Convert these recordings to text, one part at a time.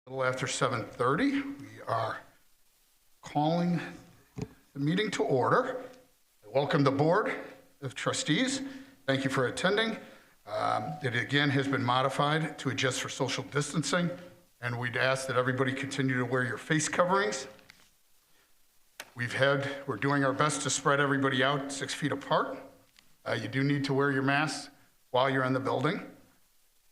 A little after 7:30, we are calling the meeting to order. I welcome the Board of Trustees. Thank you for attending. It again has been modified to adjust for social distancing, and we'd ask that everybody continue to wear your face coverings. We're doing our best to spread everybody out 6 feet apart. You do need to wear your masks while you're in the building.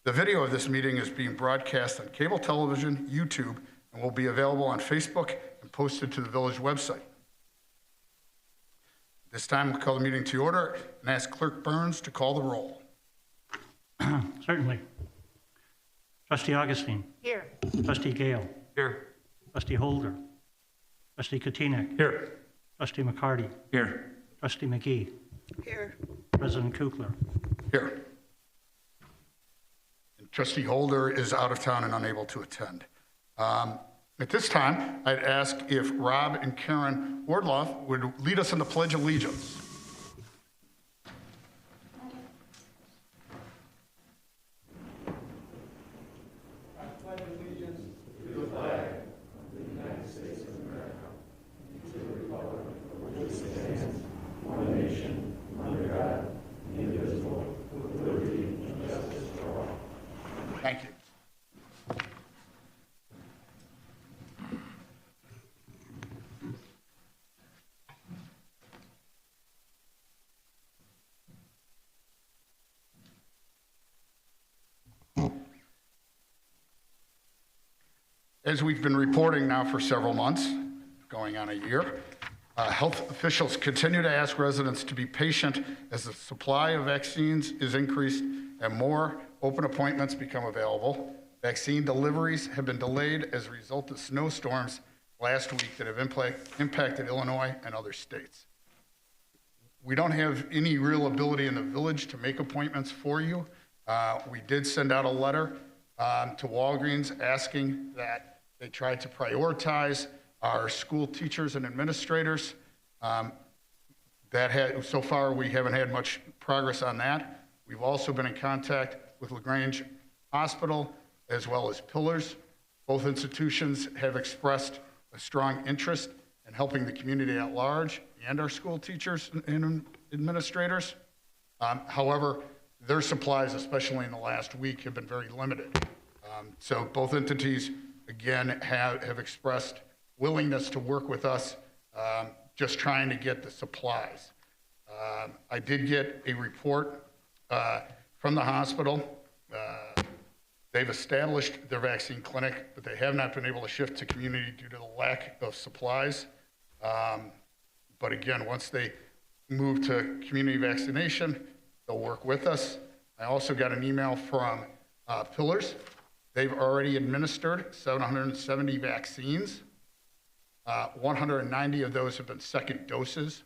The video of this meeting is being broadcast on cable television, YouTube, and will be available on Facebook and posted to the village website. This time, we'll call the meeting to order and ask Clerk Burns to call the roll. Certainly. Trustee Augustine. Here. Trustee Gale. Here. Trustee Holder. Trustee Katinek. Here. Trustee McCarty. Here. Trustee McGee. Here. President Kukler. Here. And Trustee Holder is out of town and unable to attend. At this time, I'd ask if Rob and Karen Wardloff would lead us in the Pledge of Allegiance. Thank you. As we've been reporting now for several months, going on a year, health officials continue to ask residents to be patient as the supply of vaccines is increased and more open appointments become available. Vaccine deliveries have been delayed as a result of snowstorms last week that have impacted Illinois and other states. We don't have any real ability in the village to make appointments for you. We did send out a letter to Walgreens asking that they try to prioritize our school teachers and administrators. So far, we haven't had much progress on that. We've also been in contact with Grange Hospital as well as Pillars. Both institutions have expressed a strong interest in helping the community at large and our school teachers and administrators. However, their supplies, especially in the last week, have been very limited. So both entities, again, have expressed willingness to work with us, just trying to get the supplies. I did get a report from the hospital. They've established their vaccine clinic, but they have not been able to shift to community due to the lack of supplies. But again, once they move to community vaccination, they'll work with us. I also got an email from Pillars. They've already administered 770 vaccines. 190 of those have been second doses.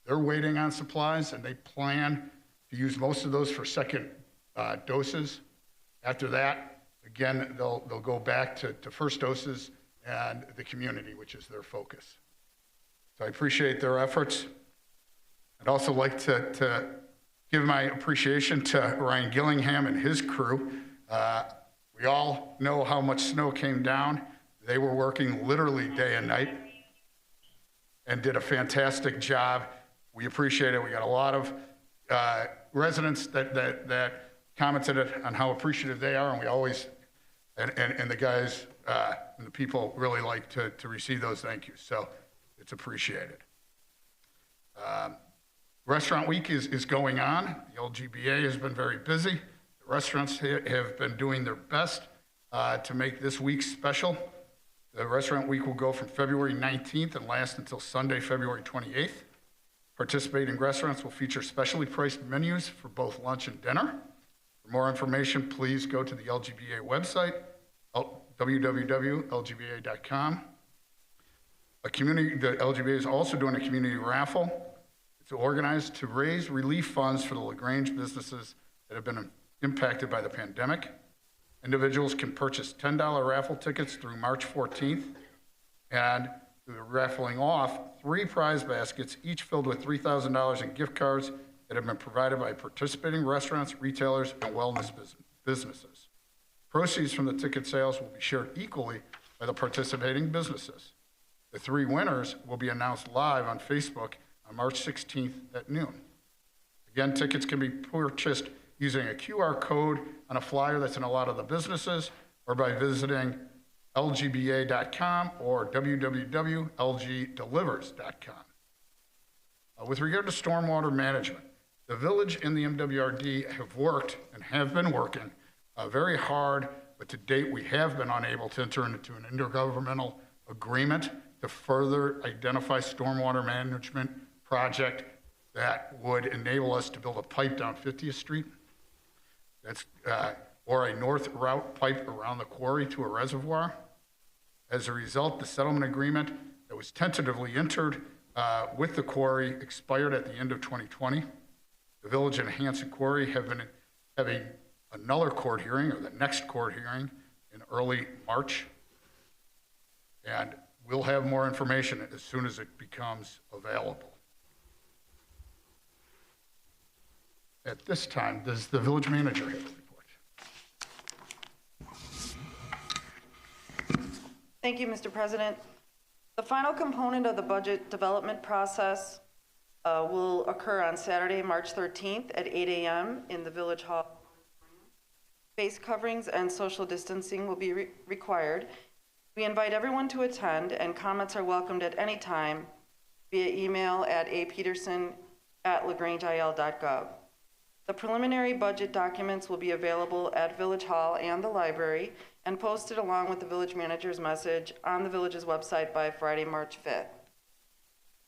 They're waiting on supplies, and they plan to use most of those for second doses. After that, again, they'll go back to first doses and the community, which is their focus. So I appreciate their efforts. I'd also like to give my appreciation to Ryan Gillingham and his crew. We all know how much snow came down. They were working literally day and night and did a fantastic job. We appreciate it. We got a lot of residents that commented on how appreciative they are, and we always, and the guys and the people really like to receive those thank yous, so it's appreciated. Restaurant Week is going on. The LGBA has been very busy. The restaurants have been doing their best to make this week special. The Restaurant Week will go from February 19th and last until Sunday, February 28th. Participating restaurants will feature specially priced menus for both lunch and dinner. For more information, please go to the LGBA website, www.lgba.com. The LGBA is also doing a community raffle. It's organized to raise relief funds for the Grange businesses that have been impacted by the pandemic. Individuals can purchase $10 raffle tickets through March 14th, and we're raffling off 3 prize baskets, each filled with $3,000 in gift cards that have been provided by participating restaurants, retailers, and wellness businesses. Proceeds from the ticket sales will be shared equally by the participating businesses. The 3 winners will be announced live on Facebook on March 16th at noon. Again, tickets can be purchased using a QR code on a flyer that's in a lot of the businesses or by visiting lgba.com or www.lgdelivers.com. With regard to stormwater management, the village and the MWRD have worked and have been working very hard, but to date we have been unable to enter into an intergovernmental agreement to further identify stormwater management project that would enable us to build a pipe down 50th Street. That's, or a north route pipe around the quarry to a reservoir. As a result, the settlement agreement that was tentatively entered with the quarry expired at the end of 2020. The village and Hanson Quarry have been having another court hearing, or the next court hearing, in early March. And we'll have more information as soon as it becomes available. At this time, does the village manager have a report? Thank you, Mr. President. The final component of the budget development process will occur on Saturday, March 13th at 8 a.m. in the Village Hall. Face coverings and social distancing will be required. We invite everyone to attend, and comments are welcomed at any time via email at apeterson@lagrangeil.gov. The preliminary budget documents will be available at Village Hall and the library and posted along with the village manager's message on the village's website by Friday, March 5th.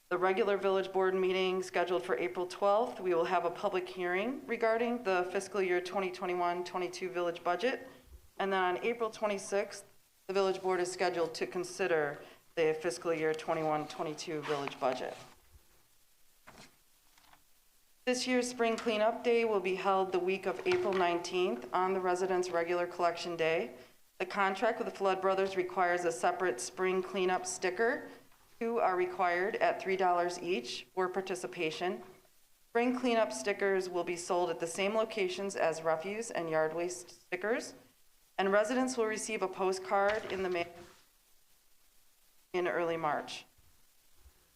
The regular village board meeting scheduled for April 12th, we will have a public hearing regarding the fiscal year 2021-22 village budget. And then on April 26th, the village board is scheduled to consider the fiscal year 21-22 village budget. This year's Spring Cleanup Day will be held the week of April 19th on the residents' regular collection day. The contract with the Flood Brothers requires a separate spring cleanup sticker. 2 are required at $3 each for participation. Spring cleanup stickers will be sold at the same locations as refuse and yard waste stickers, and residents will receive a postcard in the mail in early March.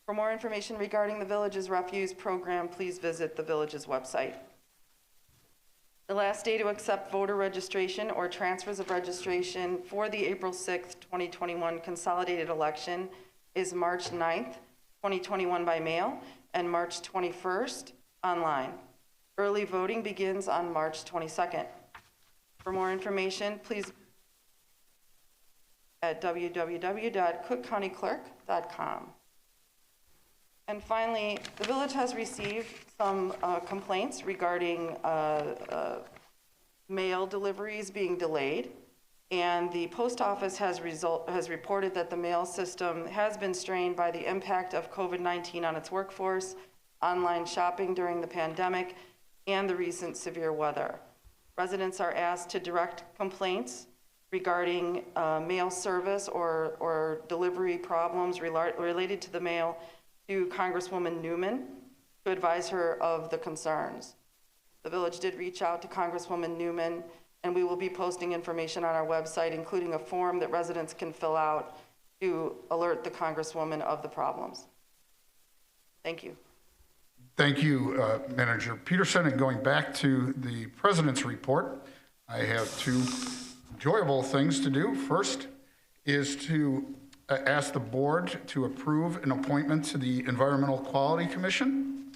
For more information regarding the village's refuse program, please visit the village's website. The last day to accept voter registration or transfers of registration for the April 6th, 2021 consolidated election is March 9th, 2021 by mail, and March 21st online. Early voting begins on March 22nd. For more information, please at www.cookcountyclerk.com. And finally, the village has received some complaints regarding mail deliveries being delayed, and the post office has reported that the mail system has been strained by the impact of COVID-19 on its workforce, online shopping during the pandemic, and the recent severe weather. Residents are asked to direct complaints regarding mail service or delivery problems related to the mail to Congresswoman Newman to advise her of the concerns. The village did reach out to Congresswoman Newman, and we will be posting information on our website, including a form that residents can fill out to alert the Congresswoman of the problems. Thank you. Thank you, Manager Peterson. And going back to the President's report, I have 2 enjoyable things to do. First is to ask the board to approve an appointment to the Environmental Quality Commission.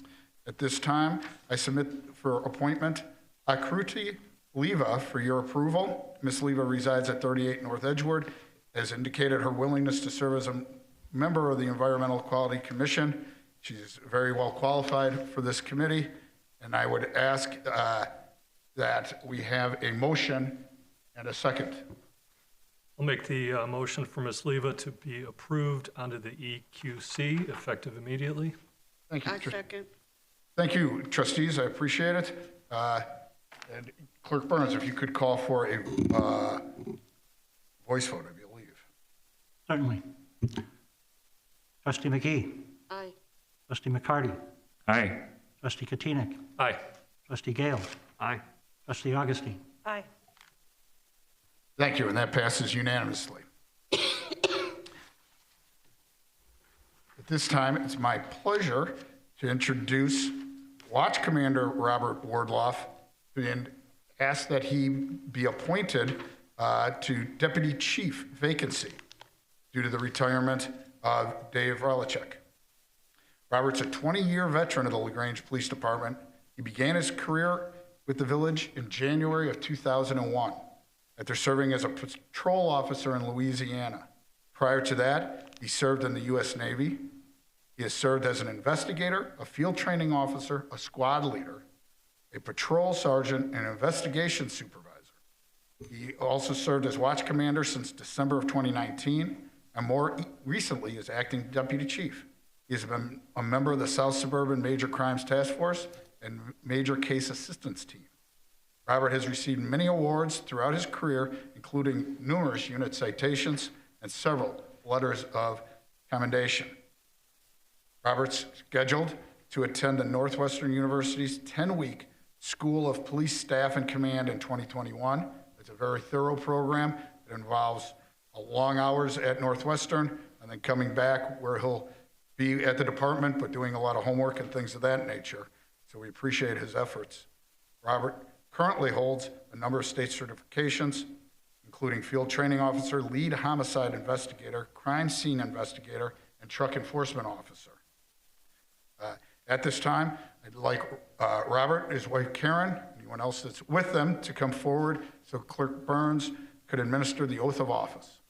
At this time, I submit for appointment Akruti Leva for your approval. Ms. Leva resides at 38 North Edgewood, has indicated her willingness to serve as a member of the Environmental Quality Commission. She's very well qualified for this committee, and I would ask that we have a motion and a second. I'll make the motion for Ms. Leva to be approved under the EQC, effective immediately. Thank you. I second. Thank you, trustees. I appreciate it. And Clerk Burns, if you could call for a voice vote, I believe. Certainly. Trustee McGee. Aye. Trustee McCarty. Aye. Trustee Katina. Aye. Trustee Gale. Aye. Trustee Augustine. Aye. Thank you, and that passes unanimously. At this time, it's my pleasure to introduce Watch Commander Robert Wardloff and ask that he be appointed to Deputy Chief vacancy due to the retirement of Dave Rolichek. Robert's a 20-year veteran of the LaGrange Police Department. He began his career with the village in January of 2001 after serving as a patrol officer in Louisiana. Prior to that, he served in the U.S. Navy. He has served as an investigator, a field training officer, a squad leader, a patrol sergeant, and an investigation supervisor. He also served as watch commander since December of 2019, and more recently as acting deputy chief. He has been a member of the South Suburban Major Crimes Task Force and Major Case Assistance Team. Robert has received many awards throughout his career, including numerous unit citations and several letters of commendation. Robert's scheduled to attend the Northwestern University's 10-week School of Police Staff and Command in 2021. It's a very thorough program. It involves long hours at Northwestern and then coming back where he'll be at the department but doing a lot of homework and things of that nature. So we appreciate his efforts. Robert currently holds a number of state certifications, including field training officer, lead homicide investigator, crime scene investigator, and truck enforcement officer. At this time, I'd like Robert, his wife Karen, anyone else that's with them to come forward so Clerk Burns could administer the oath of office.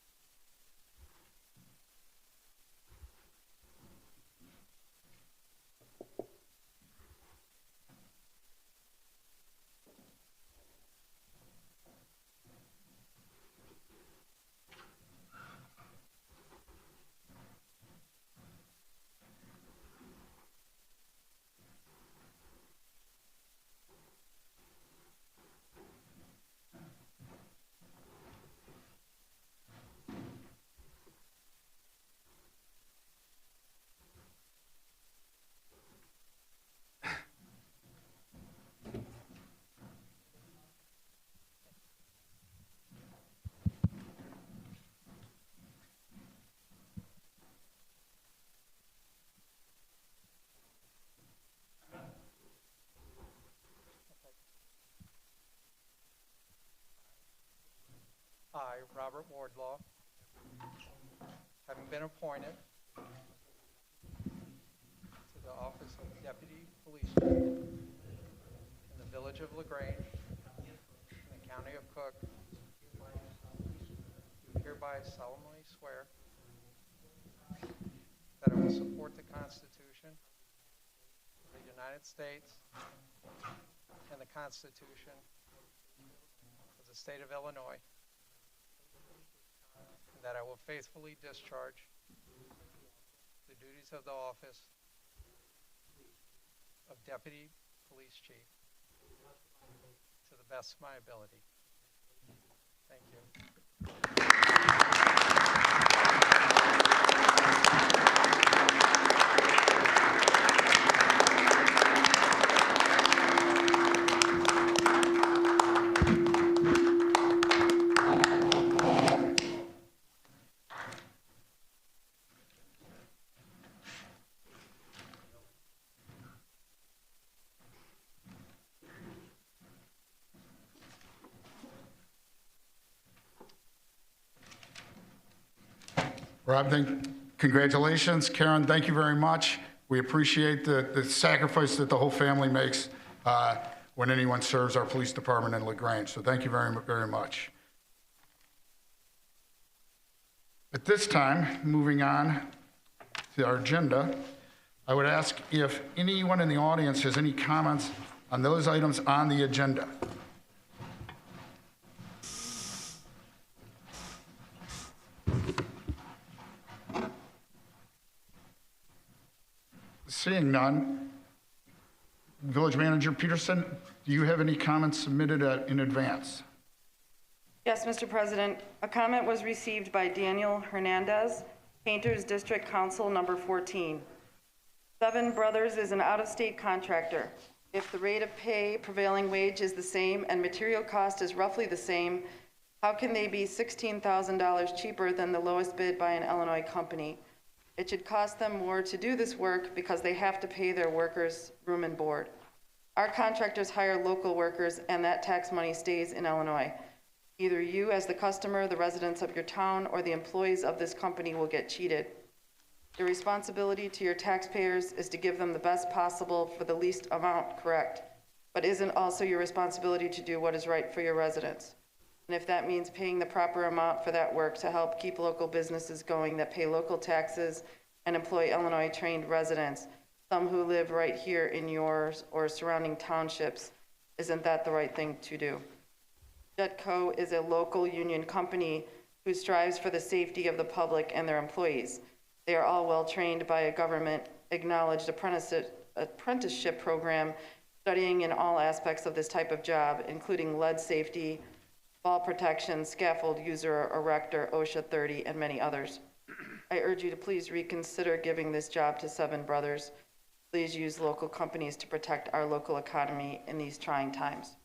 I, Robert Wardlaw, having been appointed to the office of Deputy Police Chief in the village of LaGrange, in the county of Cook, do hereby solemnly swear that I will support the Constitution of the United States and the Constitution of the state of Illinois, that I will faithfully discharge the duties of the office of Deputy Police Chief to the best of my ability. Thank you. Rob, congratulations. Karen, thank you very much. We appreciate the sacrifice that the whole family makes when anyone serves our police department in LaGrange. So thank you very, very much. At this time, moving on to our agenda, I would ask if anyone in the audience has any comments on those items on the agenda. Seeing none, Village Manager Peterson, do you have any comments submitted in advance? Yes, Mr. President. A comment was received by Daniel Hernandez, Painters District Council number 14. Seven Brothers is an out-of-state contractor. If the rate of pay, prevailing wage is the same and material cost is roughly the same, How can they be $16,000 cheaper than the lowest bid by an Illinois company? It should cost them more to do this work because they have to pay their workers room and board. Our contractors hire local workers, and that tax money stays in Illinois. Either you, as the customer, the residents of your town, or the employees of this company will get cheated. Your responsibility to your taxpayers is to give them the best possible for the least amount correct, but isn't also your responsibility to do what is right for your residents. And if that means paying the proper amount for that work to help keep local businesses going that pay local taxes and employ Illinois-trained residents, some who live right here in yours or surrounding townships, isn't that the right thing to do? Jetco is a local union company who strives for the safety of the public and their employees. They are all well-trained by a government-acknowledged apprenticeship program, studying in all aspects of this type of job, including lead safety, fall protection, scaffold user, erector, OSHA 30, and many others. I urge you to please reconsider giving this job to Seven Brothers. Please use local companies to protect our local economy in these trying times.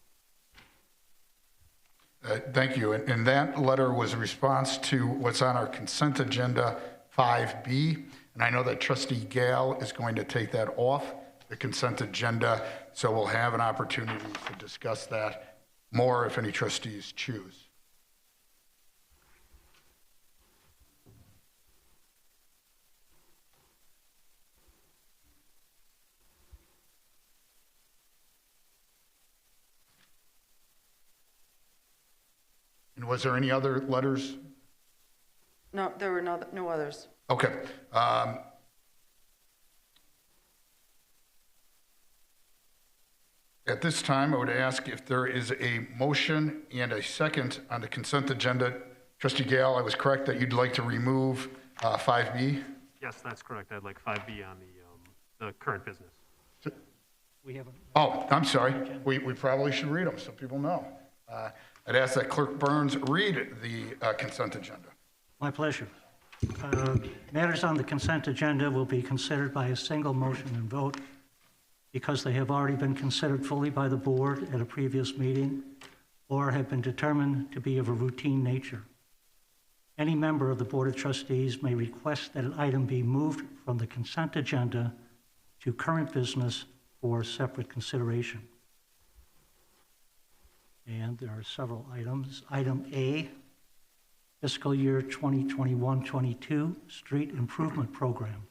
Thank you. And that letter was a response to what's on our consent agenda 5B. And I know that Trustee Gale is going to take that off the consent agenda, so we'll have an opportunity to discuss that more if any trustees choose. And was there any other letters? No, there were no others. Okay. At this time, I would ask if there is a motion and a second on the consent agenda. Trustee Gale, I was correct that you'd like to remove 5B? Yes, that's correct. I'd like 5B on the current business. We haven't. Oh, I'm sorry. We probably should read them so people know. I'd ask that Clerk Burns read the consent agenda. My pleasure. Matters on the consent agenda will be considered by a single motion and vote because they have already been considered fully by the board at a previous meeting or have been determined to be of a routine nature. Any member of the Board of Trustees may request that an item be moved from the consent agenda to current business for separate consideration. And there are several items. Item A, fiscal year 2021-22 Street Improvement Program,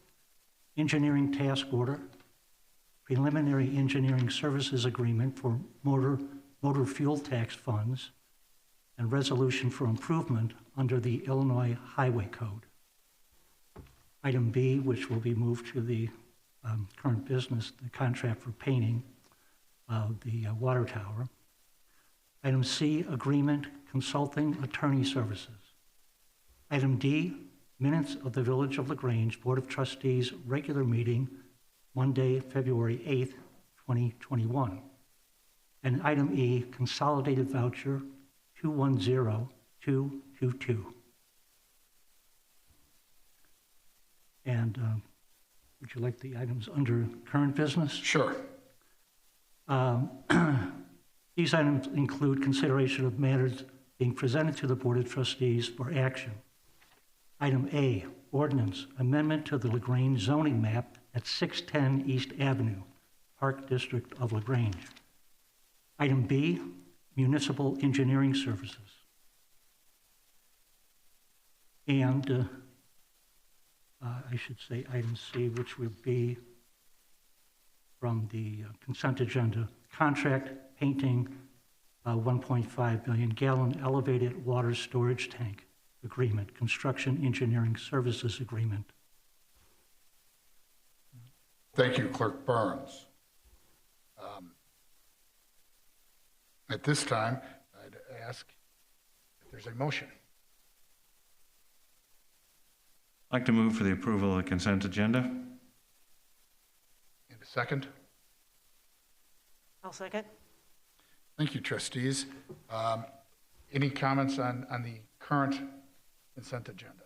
Engineering Task Order, Preliminary Engineering Services Agreement for motor fuel tax funds, and resolution for improvement under the Illinois Highway Code. Item B, which will be moved to the current business, the contract for painting of the water tower. Item C, agreement consulting attorney services. Item D, minutes of the Village of LaGrange Board of Trustees regular meeting, Monday, February 8th, 2021. And item E, consolidated voucher 210222. And would you like the items under current business? Sure. These items include consideration of matters being presented to the Board of Trustees for action. Item A, ordinance, amendment to the LaGrange zoning map at 610 East Avenue, Park District of LaGrange. Item B, municipal engineering services. And I should say item C, which would be from the consent agenda, contract painting 1.5 million gallon elevated water storage tank agreement, construction engineering services agreement. Thank you, Clerk Burns. At this time, I'd ask if there's a motion. I'd like to move for the approval of the consent agenda. And a second? I'll second. Thank you, trustees. Any comments on the current consent agenda?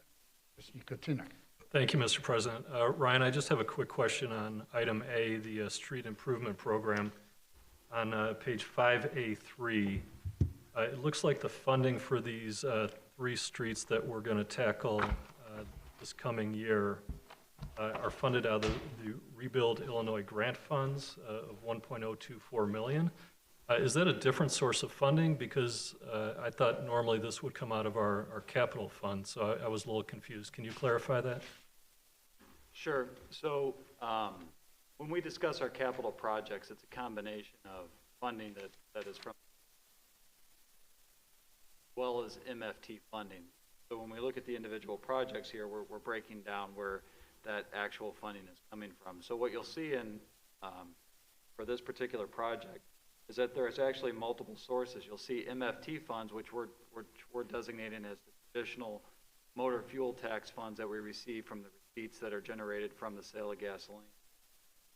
Trustee Kotinek. Thank you, Mr. President. Ryan, I just have a quick question on item A, the street improvement program. On page 5A3, It looks like the funding for these 3 streets that we're going to tackle this coming year are funded out of the Rebuild Illinois grant funds of $1.024 million. Is that a different source of funding? Because I thought normally this would come out of our capital fund, so I was a little confused. Can you clarify that? Sure. So when we discuss our capital projects, it's a combination of funding that is from as well as MFT funding. So when we look at the individual projects here, we're breaking down where that actual funding is coming from. So what you'll see in for this particular project is that there's actually multiple sources. You'll see MFT funds, which we're designating as the traditional motor fuel tax funds that we receive from the receipts that are generated from the sale of gasoline.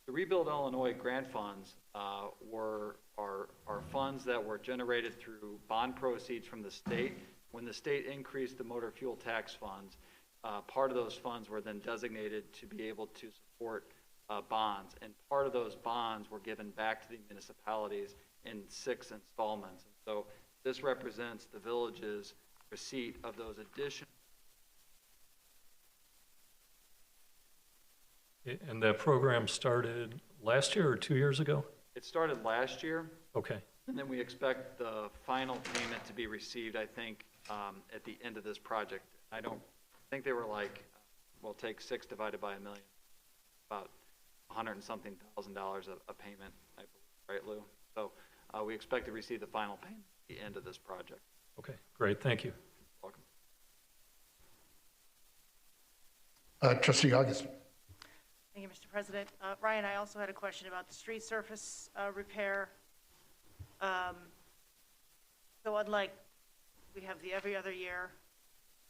The Rebuild Illinois grant funds are funds that were generated through bond proceeds from the state. When the state increased the motor fuel tax funds, part of those funds were then designated to be able to support bonds, and part of those bonds were given back to the municipalities in 6 installments. And so this represents the village's receipt of those additional. And that program started last year or 2 years ago? It started last year, Okay. and then we expect the final payment to be received, I think, at the end of this project. I think they were like, well, take 6 divided by $1 million, about $100 and something thousand a payment, I believe, right, Lou? So we expect to receive the final payment at the end of this project. Okay, great, thank you. Welcome. Trustee Augustine. Thank you, Mr. President. Ryan, I also had a question about the street surface repair. So unlike we have the every other year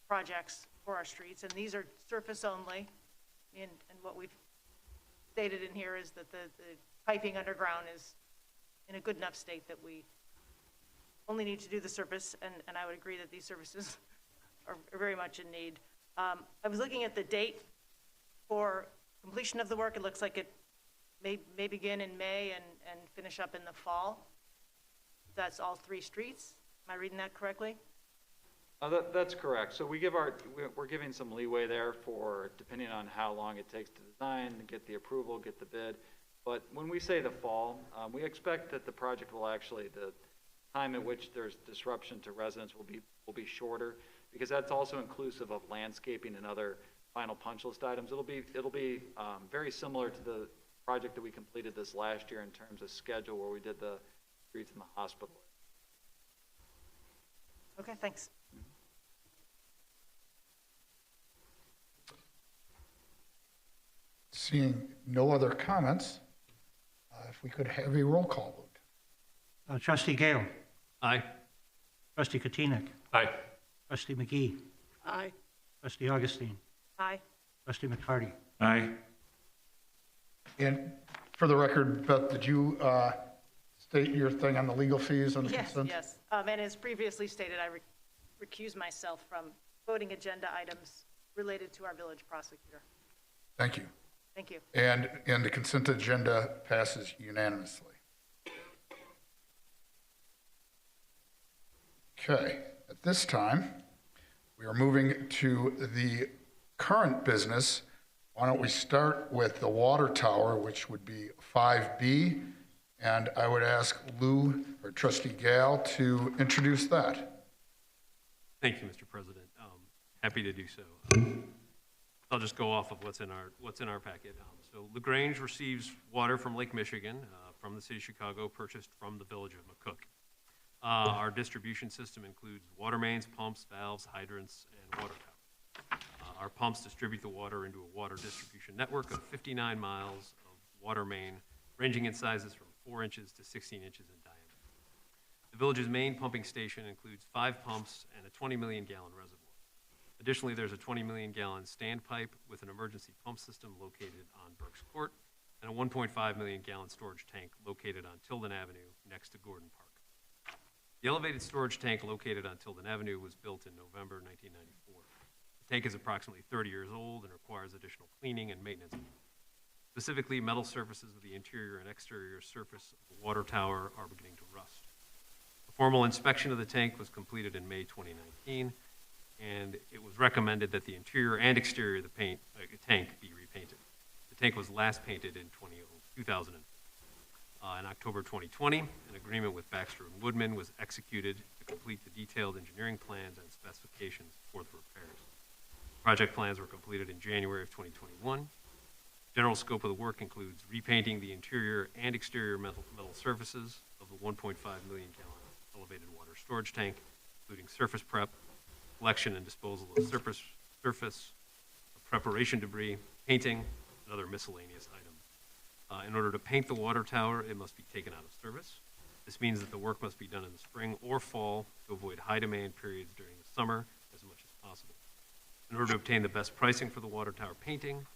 projects for our streets, and these are surface only, and what we've stated in here is that the piping underground is in a good enough state that we only need to do the surface, and I would agree that these services are very much in need. I was looking at the date for completion of the work. It looks like it may begin in May and finish up in the fall. That's all 3 streets. Am I reading that correctly? That's correct. So we're giving some leeway there for depending on how long it takes to design, get the approval, get the bid. But when we say the fall, we expect that the project will actually, the time at which there's disruption to residents will be shorter, because that's also inclusive of landscaping and other final punch list items. It'll be very similar to the project that we completed this last year in terms of schedule, where we did the streets in the hospital. Okay, thanks. Seeing no other comments, if we could have a roll call vote. Trustee Gale. Aye. Trustee Katina. Aye. Trustee McGee. Aye. Trustee Augustine. Aye. Trustee McCarty. Aye. And for the record, Beth, did you state your thing on the legal fees and the Yes, consent? yes. And as previously stated, I recuse myself from voting agenda items related to our village prosecutor. Thank you. Thank you. And the consent agenda passes unanimously. Okay, at this time, we are moving to the current business. Why don't we start with the water tower, which would be 5B, and I would ask Lou or Trustee Gale to introduce that. Thank you, Mr. President. Happy to do so. I'll just go off of what's in our packet. So Grange receives water from Lake Michigan from the city of Chicago, purchased from the village of McCook. Our distribution system includes water mains, pumps, valves, hydrants, and water towers. Our pumps distribute the water into a water distribution network of 59 miles of water main, ranging in sizes from 4 inches to 16 inches in diameter. The village's main pumping station includes 5 pumps and a 20 million gallon reservoir. Additionally, there's a 20 million gallon standpipe with an emergency pump system located on Burke's Court, and a 1.5 million gallon storage tank located on Tilden Avenue next to Gordon Park. The elevated storage tank located on Tilden Avenue was built in November 1994. The tank is approximately 30 years old and requires additional cleaning and maintenance. Specifically, metal surfaces of the interior and exterior surface of the water tower are beginning to rust. A formal inspection of the tank was completed in May 2019, and it was recommended that the interior and exterior of the tank be repainted. The tank was last painted in 2000. In October 2020, an agreement with Baxter and Woodman was executed to complete the detailed engineering plans and specifications for the repairs. Project plans were completed in January of 2021. General scope of the work includes repainting the interior and exterior metal surfaces of the 1.5 million gallon elevated water storage tank, including surface prep, collection and disposal of surface preparation debris, painting, and other miscellaneous items. In order to paint the water tower, it must be taken out of service. This means that the work must be done in the spring or fall to avoid high demand periods during the summer as much as possible. In order to obtain the best pricing for the water tower painting,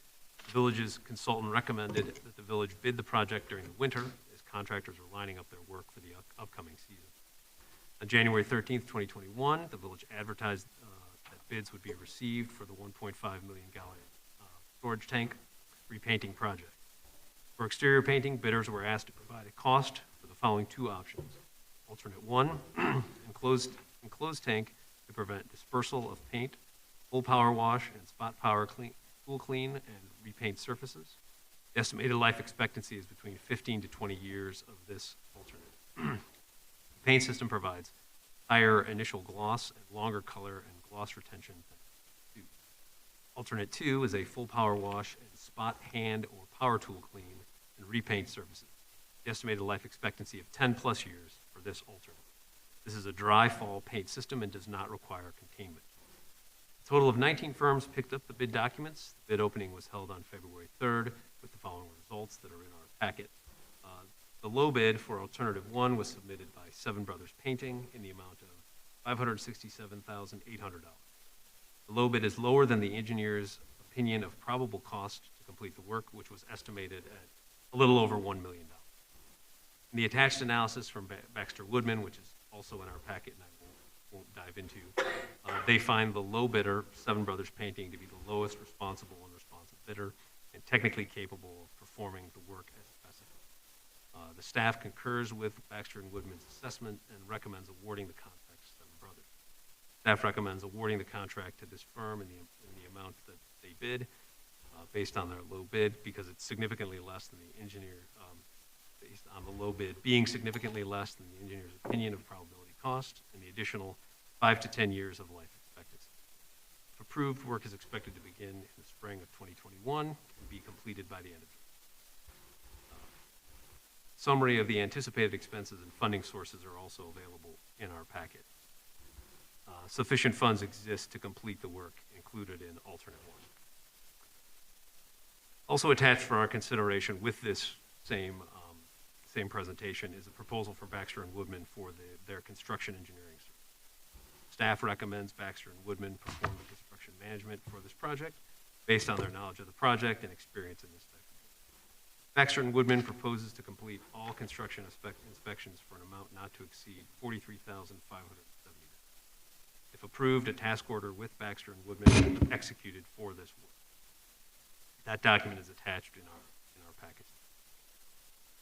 the village's consultant recommended that the village bid the project during the winter as contractors are lining up their work for the upcoming season. On January 13th, 2021, the village advertised that bids would be received for the 1.5 million gallon storage tank repainting project. For exterior painting, bidders were asked to provide a cost for the following two options. Alternate one, enclosed tank to prevent dispersal of paint, full power wash and spot power cool clean and repaint surfaces. The estimated life expectancy is between 15 to 20 years of this alternate. The paint system provides higher initial gloss and longer color and gloss retention than two. Alternate two is a full power wash and spot hand or power tool clean and repaint surfaces. The estimated life expectancy of 10 plus years for this alternate. This is a dry fall paint system and does not require containment. A total of 19 firms picked up the bid documents. The bid opening was held on February 3rd with the following results that are in our packet. The low bid for alternative one was submitted by Seven Brothers Painting in the amount of $567,800. The low bid is lower than the engineer's opinion of probable cost to complete the work, which was estimated at a little over $1 million. In the attached analysis from Baxter Woodman, which is also in our packet and I won't dive into, they find the low bidder, Seven Brothers Painting, to be the lowest responsible and responsive bidder and technically capable of performing the work as specified. The staff concurs with Baxter and Woodman's assessment and recommends awarding the contract to Seven Brothers. Staff recommends awarding the contract to this firm in the amount that they bid, based on their low bid, because it's significantly less than the engineer, based on the low bid being significantly less than the engineer's opinion of probability cost and the additional 5 to 10 years of life expectancy. If approved, work is expected to begin in the spring of 2021 and be completed by the end of June. Summary of the anticipated expenses and funding sources are also available in our packet. Sufficient funds exist to complete the work included in alternate one. Also attached for our consideration with this same presentation is a proposal for Baxter and Woodman for their construction engineering service. Staff recommends Baxter and Woodman perform the construction management for this project based on their knowledge of the project and experience in this sector. Baxter and Woodman proposes to complete all construction inspections for an amount not to exceed $43,570. If approved, a task order with Baxter and Woodman will be executed for this work. That document is attached in our package.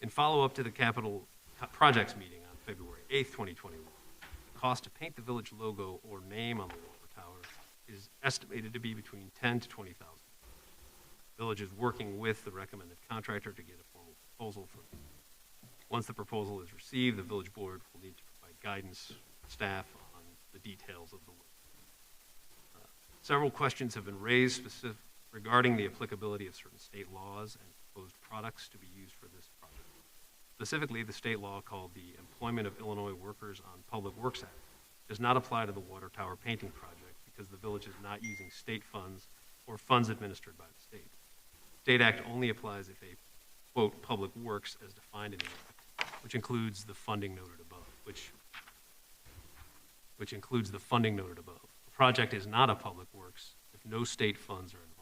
In follow-up to the capital projects meeting on February 8th, 2021, the cost to paint the village logo or name on the water tower is estimated to be between $10,000 to $20,000. The village is working with the recommended contractor to get a formal proposal for it. Once the proposal is received, the village board will need to provide guidance to staff on the details of the work. Several questions have been raised regarding the applicability of certain state laws and proposed products to be used for this project. Specifically, the state law called the Employment of Illinois Workers on Public Works Act does not apply to the water tower painting project because the village is not using state funds or funds administered by the state. The State Act only applies if a, quote, public works as defined in the act, which includes the funding noted above, which includes the funding noted above. The project is not a public works if no state funds are involved.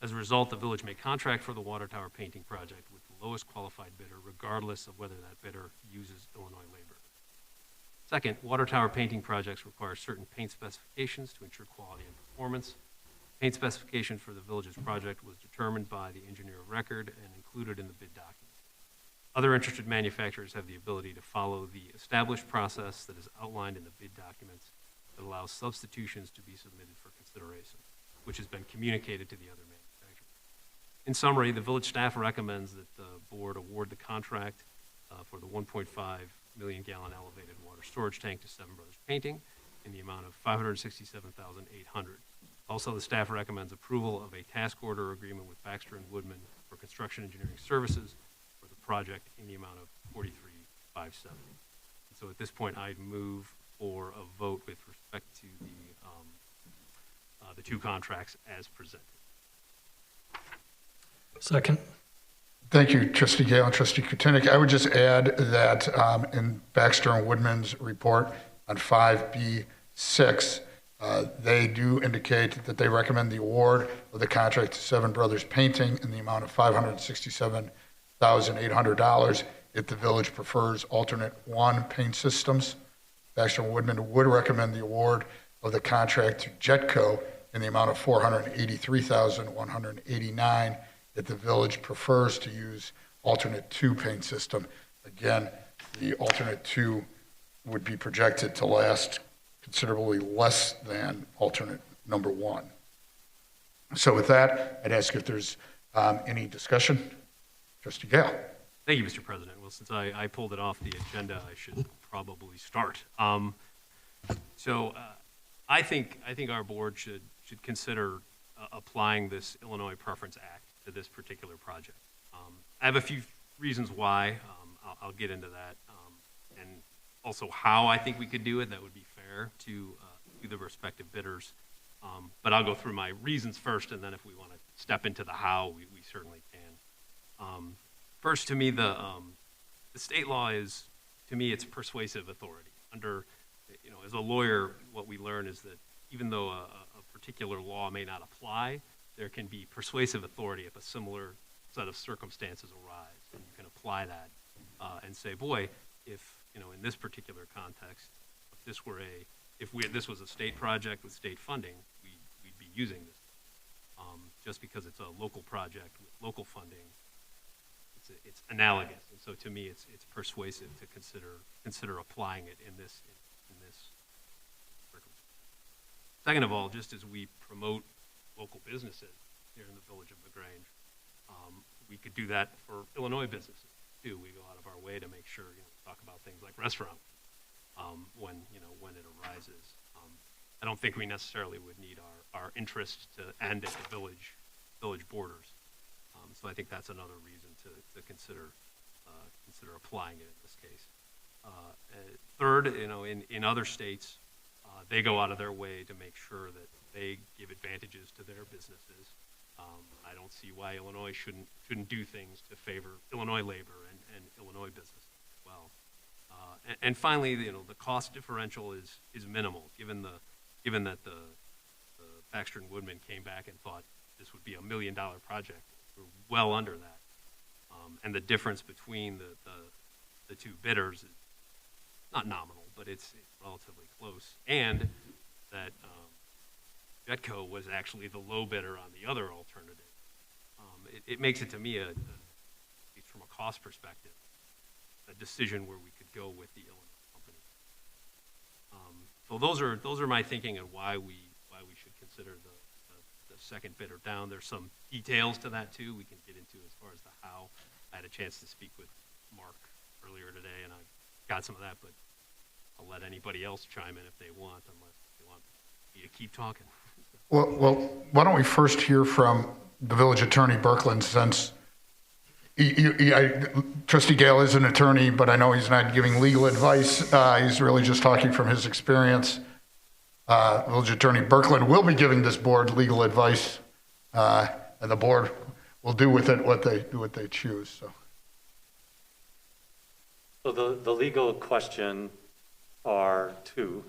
As a result, the village may contract for the water tower painting project with the lowest qualified bidder, regardless of whether that bidder uses Illinois labor. Second, water tower painting projects require certain paint specifications to ensure quality and performance. Paint specification for the village's project was determined by the engineer of record and included in the bid document. Other interested manufacturers have the ability to follow the established process that is outlined in the bid documents that allows substitutions to be submitted for consideration, which has been communicated to the other manufacturers. In summary, the village staff recommends that the board award the contract for the 1.5 million gallon elevated water storage tank to Seven Brothers Painting in the amount of $567,800. Also, the staff recommends approval of a task order agreement with Baxter and Woodman for construction engineering services for the project in the amount of $43,570. So at this point, I'd move for a vote with respect to the two contracts as presented. Second. Thank you, Trustee Gale and Trustee Kutinik. I would just add that in Baxter and Woodman's report on 5B6, they do indicate that they recommend the award of the contract to Seven Brothers Painting in the amount of $567,800 if the village prefers alternate one paint systems. Baxter and Woodman would recommend the award of the contract to Jetco in the amount of $483,189 if the village prefers to use alternate two paint system. Again, the alternate two would be projected to last considerably less than alternate number one. So with that, I'd ask if there's any discussion. Trustee Gale. Thank you, Mr. President. Well, since I pulled it off the agenda, I should probably start. I think our board should consider applying this Illinois Preference Act to this particular project. I have a few reasons why. I'll get into that, and also how I think we could do it that would be fair to the respective bidders. But I'll go through my reasons first, and then if we want to step into the how, we certainly can. First, to me, the state law is, to me, it's persuasive authority. As a lawyer, what we learn is that even though a particular law may not apply, there can be persuasive authority if a similar set of circumstances arise, and you can apply that and say, boy, if in this particular context, if this was a state project with state funding, we'd be using this. Just because it's a local project with local funding, it's analogous, and so to me, it's persuasive to consider applying it in this circumstance. Second of all, just as we promote local businesses here in the village of LaGrange, we could do that for Illinois businesses too. We go out of our way to make sure talk about things like restaurant when it arises. I don't think we necessarily would need our interest to end at the village borders. So I think that's another reason to consider applying it in this case. Third, in other states, they go out of their way to make sure that they give advantages to their businesses. I don't see why Illinois shouldn't do things to favor Illinois labor and Illinois business as well. And finally, the cost differential is minimal, given that the Baxter and Woodman came back and thought this would be $1 million project. We're well under that, and the difference between the two bidders is not nominal, but it's relatively close, and that Jetco was actually the low bidder on the other alternative. It makes it, to me, at least from a cost perspective, a decision where we could go with the Illinois company. So those are my thinking and why we should consider the second bidder down. There's some details to that too we can get into as far as the how. I had a chance to speak with Mark earlier today, and I got some of that, but I'll let anybody else chime in if they want, unless they want me to keep talking. Well, why don't we first hear from the village attorney, Birkeland, since Trustee Gale is an attorney, but I know he's not giving legal advice. He's really just talking from his experience. Village Attorney Birkeland will be giving this board legal advice, and the board will do with it what they choose. So the legal question are two.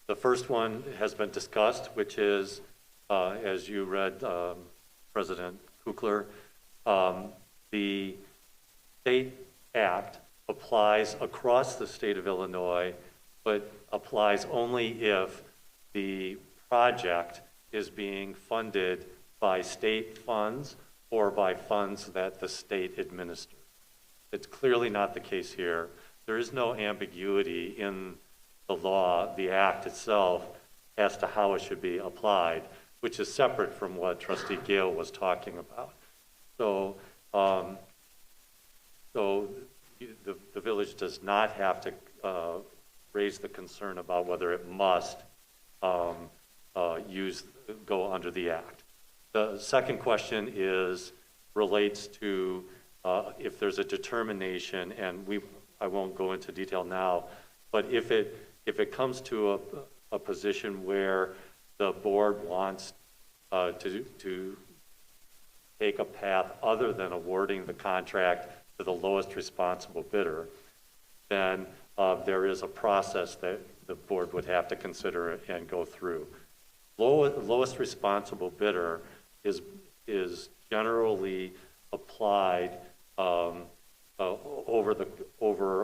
The first one has been discussed, which is, as you read, President Kukler, the state act applies across the state of Illinois, but applies only if the project is being funded by state funds or by funds that the state administers. It's clearly not the case here. There is no ambiguity in the law, the act itself, as to how it should be applied, which is separate from what Trustee Gale was talking about. So, the village does not have to raise the concern about whether it must go under the act. The second question relates to if there's a determination, and I won't go into detail now, but if it comes to a position where the board wants to take a path other than awarding the contract to the lowest responsible bidder, then there is a process that the board would have to consider and go through. Lowest responsible bidder is generally applied over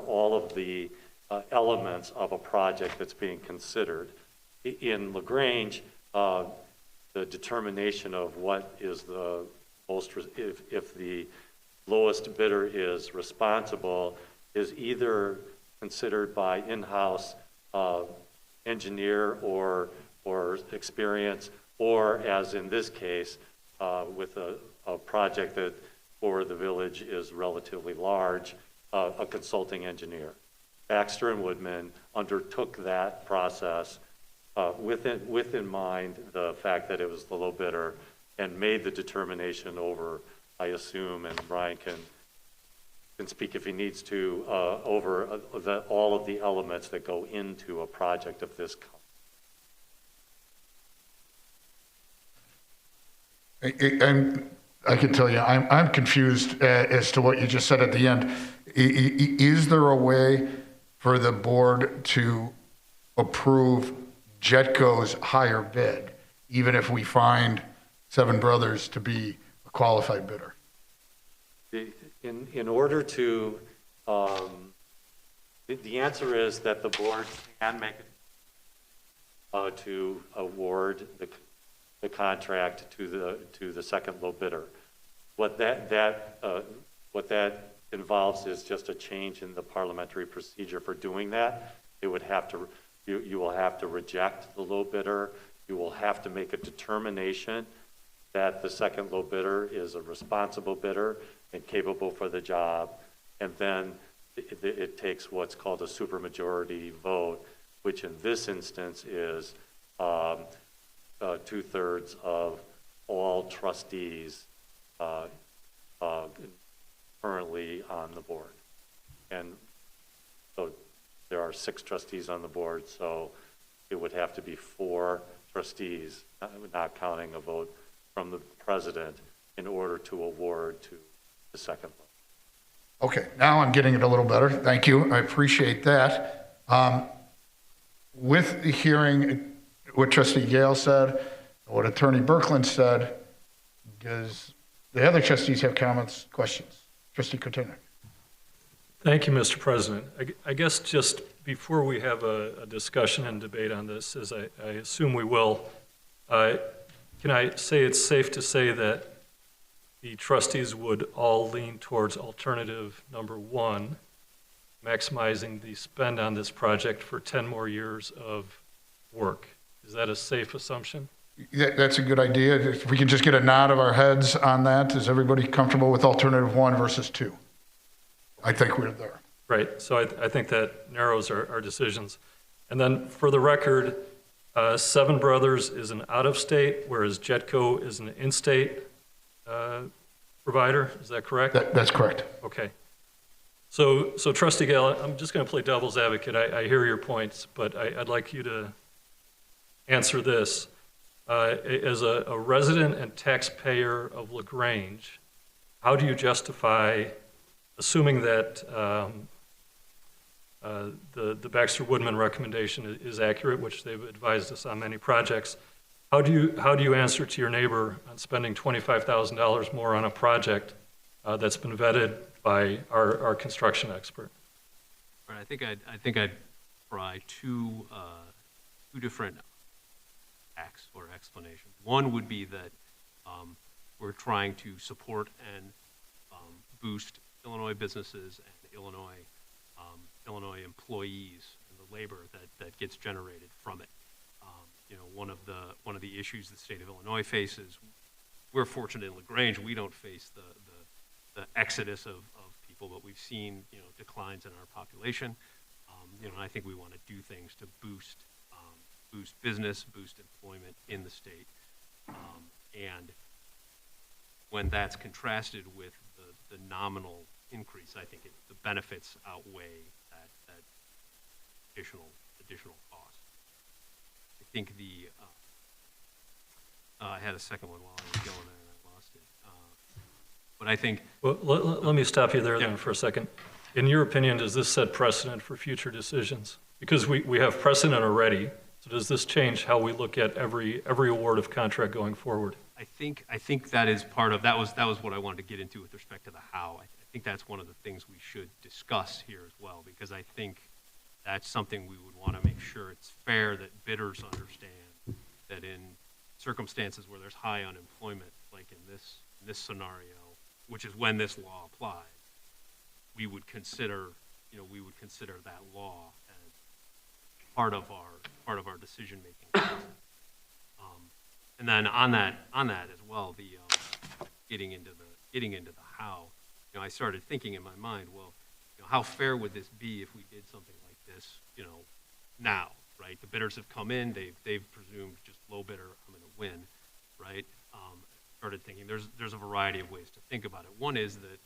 all of the elements of a project that's being considered. In LaGrange, the determination of what is the most, if the lowest bidder is responsible, is either considered by in-house engineer or experience, or as in this case, with a project that for the village is relatively large, a consulting engineer. Baxter and Woodman undertook that process with in mind the fact that it was the low bidder, and made the determination over, I assume, and Brian can speak if he needs to, over all of the elements that go into a project of this kind. And I can tell you, I'm confused as to what you just said at the end. Is there a way for the board to approve Jetco's higher bid, even if we find Seven Brothers to be a qualified bidder? In order to, the answer is that the board can make it to award the contract to the second low bidder. What that involves is just a change in the parliamentary procedure for doing that. It would have to, you will have to reject the low bidder. You will have to make a determination that the second low bidder is a responsible bidder and capable for the job. And then it takes what's called a supermajority vote, which in this instance is 2/3 of all trustees currently on the board. And so there are 6 trustees on the board, so it would have to be 4 trustees, not counting a vote from the president, in order to award to the second one. Okay, now I'm getting it a little better. Thank you. I appreciate that. With hearing what Trustee Gale said, what Attorney Birkeland said, does the other trustees have comments, questions? Trustee Kotenek. Thank you, Mr. President. I guess just before we have a discussion and debate on this, as I assume we will, can I say it's safe to say that the trustees would all lean towards alternative number 1, maximizing the spend on this project for 10 more years of work? Is that a safe assumption? That's a good idea. If we can just get a nod of our heads on that, is everybody comfortable with alternative 1 versus 2? I think we're there. Right, so I think that narrows our decisions. And then for the record, Seven Brothers is an out-of-state, whereas Jetco is an in-state provider. Is that correct? That's correct. Okay. So Trustee Gale, I'm just going to play devil's advocate. I hear your points, but I'd like you to answer this. As a resident and taxpayer of LaGrange, how do you justify, assuming that the Baxter-Woodman recommendation is accurate, which they've advised us on many projects, how do you answer to your neighbor on spending $25,000 more on a project that's been vetted by our construction expert? Right, I think I'd try two different acts or explanations. One would be that we're trying to support and boost Illinois businesses and Illinois employees and the labor that gets generated from it. One of the issues the state of Illinois faces, we're fortunate in LaGrange, we don't face the exodus of people, but we've seen, declines in our population. And I think we want to do things to boost business, boost employment in the state. And when that's contrasted with the nominal increase, I think the benefits outweigh that additional cost. I think I had a second one while I was going there and I lost it. But I think. Well, let me stop you there Yeah. then for a second. In your opinion, does this set precedent for future decisions? Because we have precedent already, so does this change how we look at every award of contract going forward? I think that is part of, that was what I wanted to get into with respect to the how. I think that's one of the things we should discuss here as well, because I think that's something we would want to make sure it's fair, that bidders understand that in circumstances where there's high unemployment, like in this scenario, which is when this law applies, we would consider that law as part of our decision-making process. And then on that as well, the getting into the how, I started thinking in my mind, well, how fair would this be if we did something like this, now, right? The bidders have come in, they've presumed just low bidder, I'm going to win, right? Started thinking there's a variety of ways to think about it. One is that,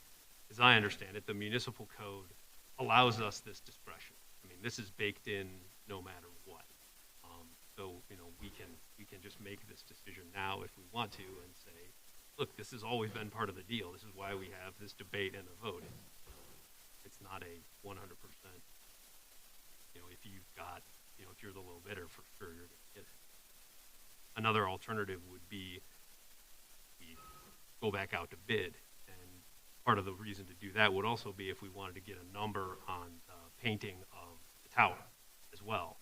as I understand it, the municipal code allows us this discretion. I mean, this is baked in no matter what. So, we can just make this decision now if we want to and say, look, this has always been part of the deal. This is why we have this debate and a vote. It's not a 100%, if you're the low bidder, for sure you're going to get it. Another alternative would be we go back out to bid. And part of the reason to do that would also be if we wanted to get a number on painting of the tower as well.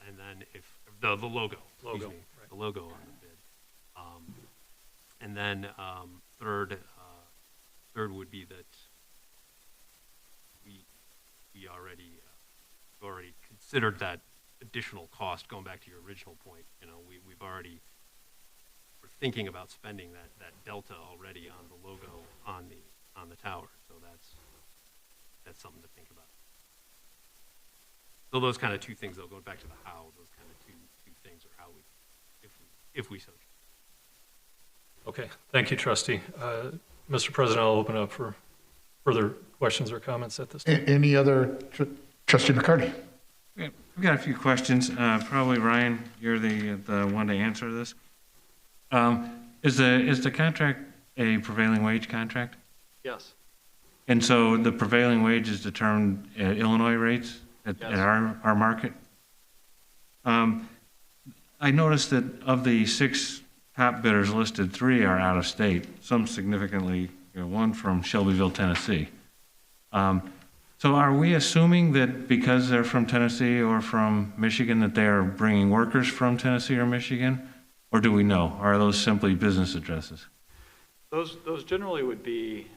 And then if the logo, excuse me, right. the logo on the bid. And then third would be that we already considered that additional cost. Going back to your original point, we're thinking about spending that delta already on the logo on the tower. So that's something to think about. So those kind of two things, though, going back to the how, those kind of two things are how if we so choose. Okay, thank you, trustee. Mr. President, I'll open up for further questions or comments at this time. Any other, Trustee McCarty? I've got a few questions. Probably, Ryan, you're the one to answer this. Is the contract a prevailing wage contract? Yes. And so the prevailing wage is determined at Illinois rates at our market? I noticed that of the 6 top bidders listed, 3 are out of state, some significantly, one from Shelbyville, Tennessee. So are we assuming that because they're from Tennessee or from Michigan that they are bringing workers from Tennessee or Michigan? Or do we know? Or are those simply business addresses? Those generally would be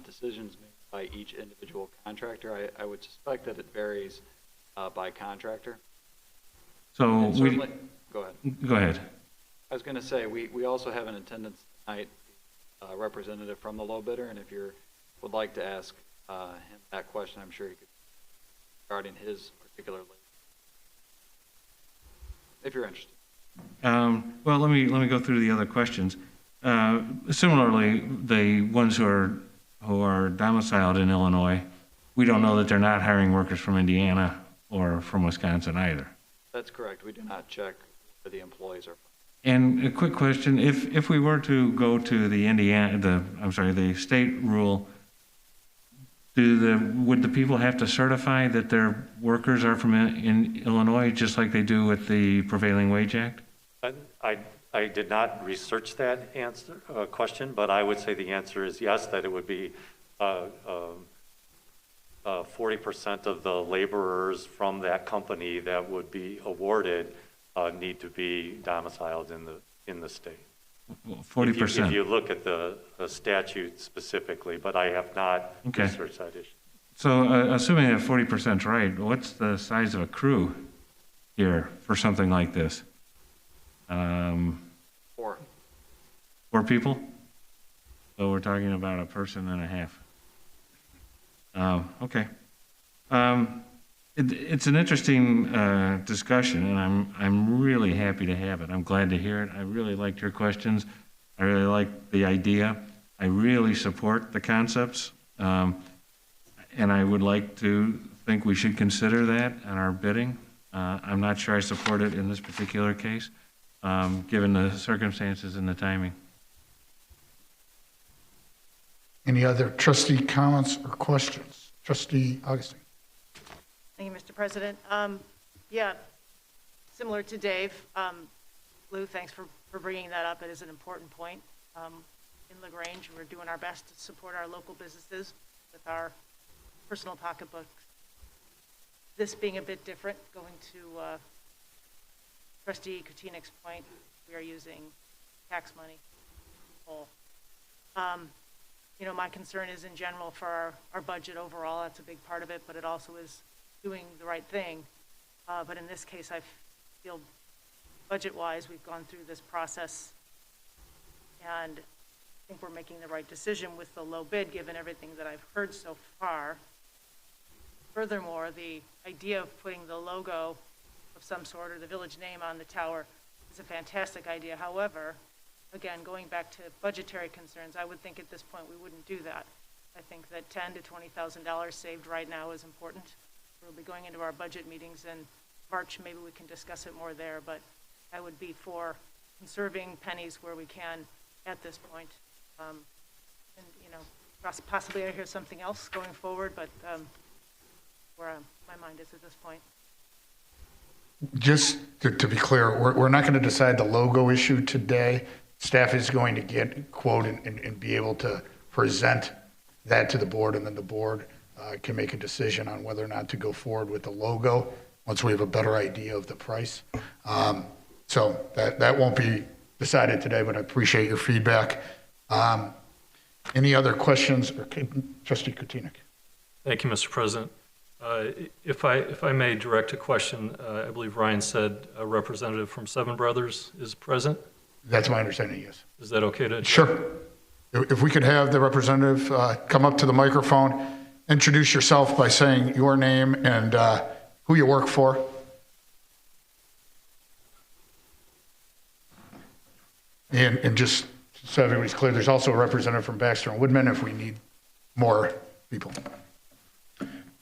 decisions made by each individual contractor. I would suspect that it varies by contractor. So go ahead. Go ahead. I was going to say, we also have in attendance tonight a representative from the low bidder, and if you would like to ask him that question, I'm sure he could, regarding his particular list, if you're interested. Well, let me go through the other questions. Similarly, the ones who are domiciled in Illinois, we don't know that they're not hiring workers from Indiana or from Wisconsin either. That's correct. We do not check where the employees are from. And a quick question: if we were to go to the state rule, would the people have to certify that their workers are from in Illinois, just like they do with the Prevailing Wage Act? I did not research that question, but I would say the answer is yes, that it would be 40% of the laborers from that company that would be awarded need to be domiciled in the state. 40%. If you look at the statute specifically, but I have not Okay. researched that issue. So assuming that 40% is right, what's the size of a crew here for something like this? 4. 4 people? So we're talking about a person and a half. Okay. It's an interesting discussion, and I'm really happy to have it. I'm glad to hear it. I really liked your questions. I really like the idea. I really support the concepts. And I would like to think we should consider that in our bidding. I'm not sure I support it in this particular case, given the circumstances and the timing. Any other trustee comments or questions? Trustee Augustine. Thank you, Mr. President. Yeah, similar to Dave, Lou, thanks for bringing that up. It is an important point. In LaGrange, we're doing our best to support our local businesses with our personal pocketbooks. This being a bit different, going to Trustee Kutinek's point, we are using tax money. You know, my concern is in general for our budget overall. That's a big part of it, but it also is doing the right thing. But in this case, I feel budget-wise, we've gone through this process, and I think we're making the right decision with the low bid, given everything that I've heard so far. Furthermore, the idea of putting the logo of some sort or the village name on the tower is a fantastic idea. However, again, going back to budgetary concerns, I would think at this point we wouldn't do that. I think that $10,000 to $20,000 saved right now is important. We'll be going into our budget meetings in March. Maybe we can discuss it more there, but I would be for conserving pennies where we can at this point. And, you know, possibly I hear something else going forward, but where my mind is at this point. Just to be clear, we're not going to decide the logo issue today. Staff is going to get a quote and be able to present that to the board, and then the board can make a decision on whether or not to go forward with the logo once we have a better idea of the price. So that won't be decided today, but I appreciate your feedback. Any other questions? Trustee Kutinek. Thank you, Mr. President. If I may direct a question, I believe Ryan said a representative from Seven Brothers is present. That's my understanding, yes. Is that okay to? Sure. If we could have the representative come up to the microphone, introduce yourself by saying your name and who you work for. And just so everybody's clear, there's also a representative from Baxter and Woodman if we need more people.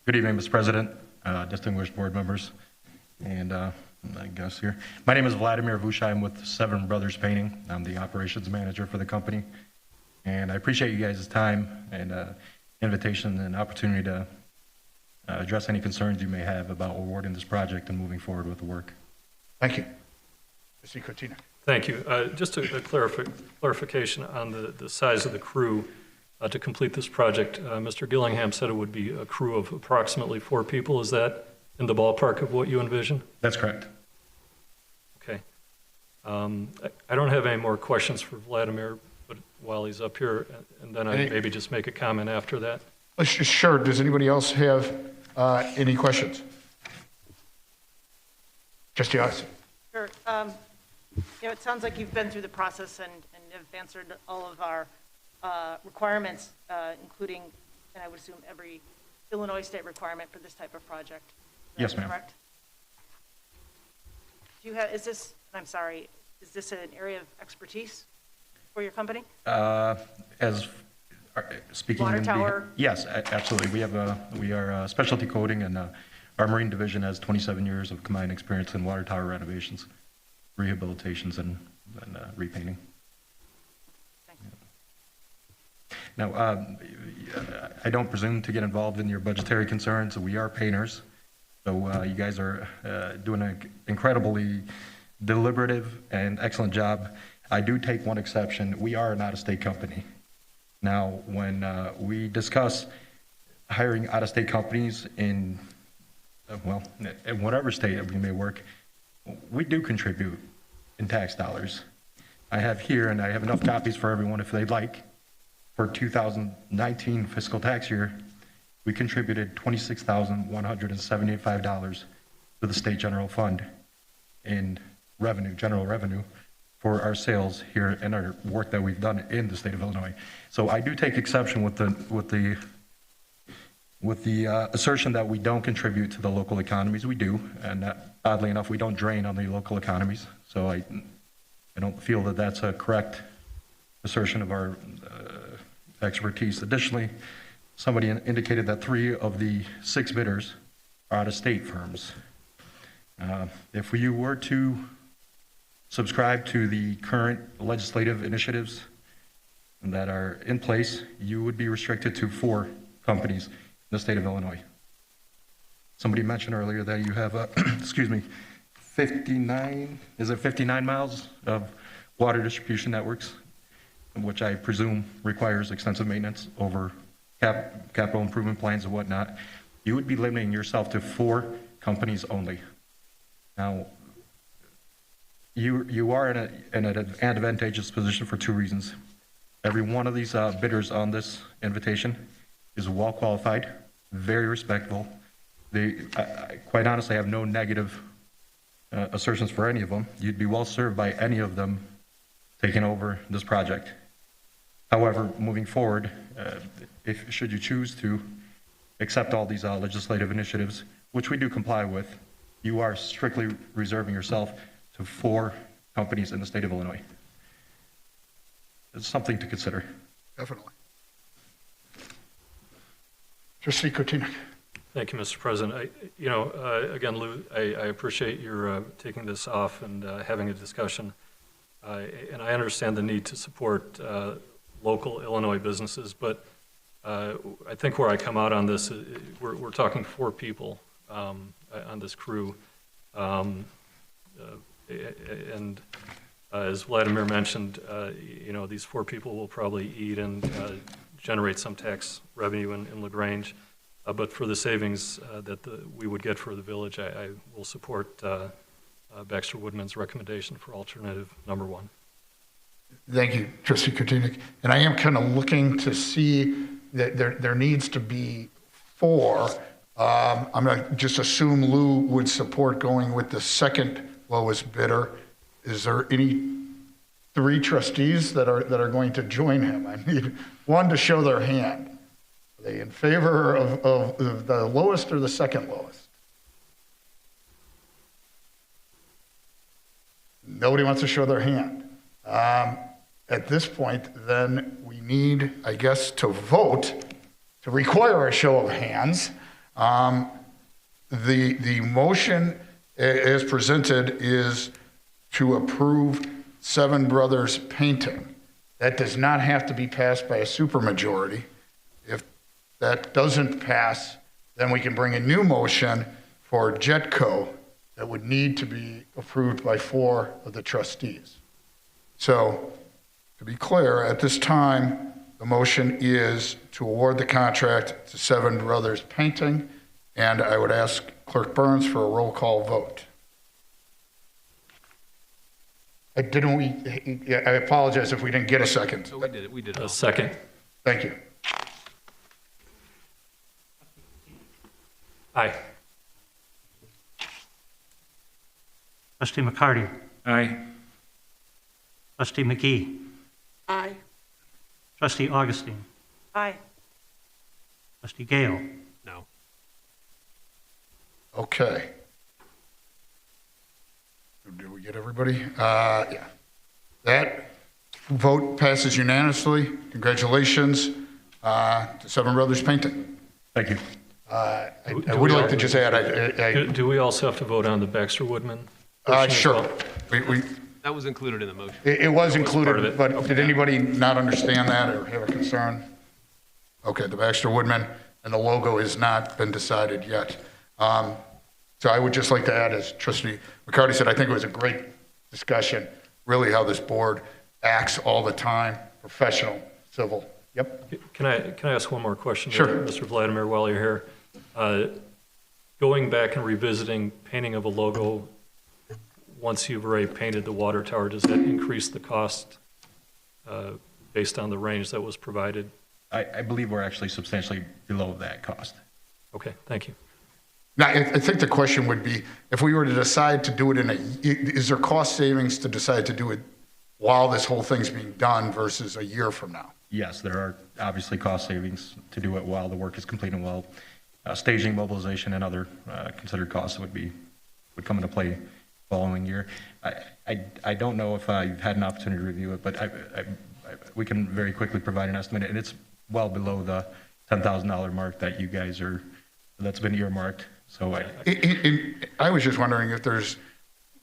Good evening, Mr. President, distinguished board members, and I guess here. My name is Vladimir Vushai. I'm with Seven Brothers Painting. I'm the operations manager for the company, and I appreciate you guys' time and invitation and opportunity to address any concerns you may have about awarding this project and moving forward with the work. Thank you. Trustee Cortina. Thank you. Just a clarification on the size of the crew to complete this project. Mr. Gillingham said it would be a crew of approximately 4 people. Is that in the ballpark of what you envision? That's correct. Okay. I don't have any more questions for Vladimir, but while he's up here, and then I maybe just make a comment after that. Sure. Does anybody else have any questions? Trustee Austin. Sure. You know, it sounds like you've been through the process and have answered all of our requirements, including, and I would assume, every Illinois state requirement for this type of project. Yes, ma'am. Correct? Do you have, is this, I'm sorry, is this an area of expertise for your company? Speaking Water in tower? Yes, absolutely. We are specialty coating, and our marine division has 27 years of combined experience in water tower renovations, rehabilitations, and repainting. Now, I don't presume to get involved in your budgetary concerns. We are painters, so you guys are doing an incredibly deliberative and excellent job. I do take one exception. We are an out-of-state company. Now, when we discuss hiring out-of-state companies in, well, in whatever state we may work, we do contribute in tax dollars. I have here, and I have enough copies for everyone if they'd like. For 2019 fiscal tax year, we contributed $26,175 to the state general fund in revenue, general revenue, for our sales here and our work that we've done in the state of Illinois. So I do take exception with the assertion that we don't contribute to the local economies. We do, and oddly enough, we don't drain on the local economies. So I don't feel that that's a correct assertion of our expertise. Additionally, somebody indicated that 3 of the 6 bidders are out-of-state firms. If you were to subscribe to the current legislative initiatives that are in place, you would be restricted to 4 companies in the state of Illinois. Somebody mentioned earlier that you have, 59 miles of water distribution networks, which I presume requires extensive maintenance over capital improvement plans and whatnot. You would be limiting yourself to 4 companies only. Now, you are in an advantageous position for 2 reasons. Every one of these bidders on this invitation is well qualified, very respectable. They, quite honestly, have no negative assertions for any of them. You'd be well served by any of them taking over this project. However, moving forward, should you choose to accept all these legislative initiatives, which we do comply with, you are strictly reserving yourself to 4 companies in the state of Illinois. It's something to consider. Definitely. Trustee Kotinik. Thank you, Mr. President. Again, Lou, I appreciate your taking this off and having a discussion. And I understand the need to support local Illinois businesses, but I think where I come out on this, we're talking 4 people on this crew. And as Vladimir mentioned, these 4 people will probably eat and generate some tax revenue in LaGrange. But for the savings that we would get for the village, I will support Baxter Woodman's recommendation for alternative number 1. Thank you, Trustee Kotinik. And I am kind of looking to see that there needs to be 4. I'm going to just assume Lou would support going with the second lowest bidder. Is there any 3 trustees that are going to join him? I need one to show their hand. Are they in favor of the lowest or the second lowest? Nobody wants to show their hand. At this point, then we need, I guess, to vote to require a show of hands. The motion as presented is to approve Seven Brothers Painting. That does not have to be passed by a supermajority. If that doesn't pass, then we can bring a new motion for Jetco that would need to be approved by 4 of the trustees. So, to be clear, at this time, the motion is to award the contract to Seven Brothers Painting, and I would ask Clerk Burns for a roll call vote. I apologize if we didn't get a second. So we did it. A second. Thank you. Aye. Trustee McCarty. Aye. Trustee McGee. Aye. Trustee Augustine. Aye. Trustee Gale. No. Okay. Did we get everybody? Yeah. That vote passes unanimously. Congratulations to Seven Brothers Painting. Thank you. I would like to just add, Do we also have to vote on the Baxter Woodman? sure. That was included in the motion. It was part of included, it. but did anybody not understand that or have a concern? Okay, the Baxter Woodman and the logo has not been decided yet. So I would just like to add, as Trustee McCarty said, I think it was a great discussion, really how this board acts all the time, professional, civil. Yep. Can I ask one more question? Sure. Mr. Vladimir, while you're here. Going back and revisiting painting of a logo, once you've already painted the water tower, does that increase the cost based on the range that was provided? I believe we're actually substantially below that cost. Okay, thank you. Now, I think the question would be, if we were to decide to do it is there cost savings to decide to do it while this whole thing's being done versus a year from now? Yes, there are obviously cost savings to do it while the work is complete and while staging, mobilization, and other considered costs would come into play following year. I don't know if you've had an opportunity to review it, but we can very quickly provide an estimate, and it's well below the $10,000 mark that you guys that's been earmarked. So I was just wondering if there's,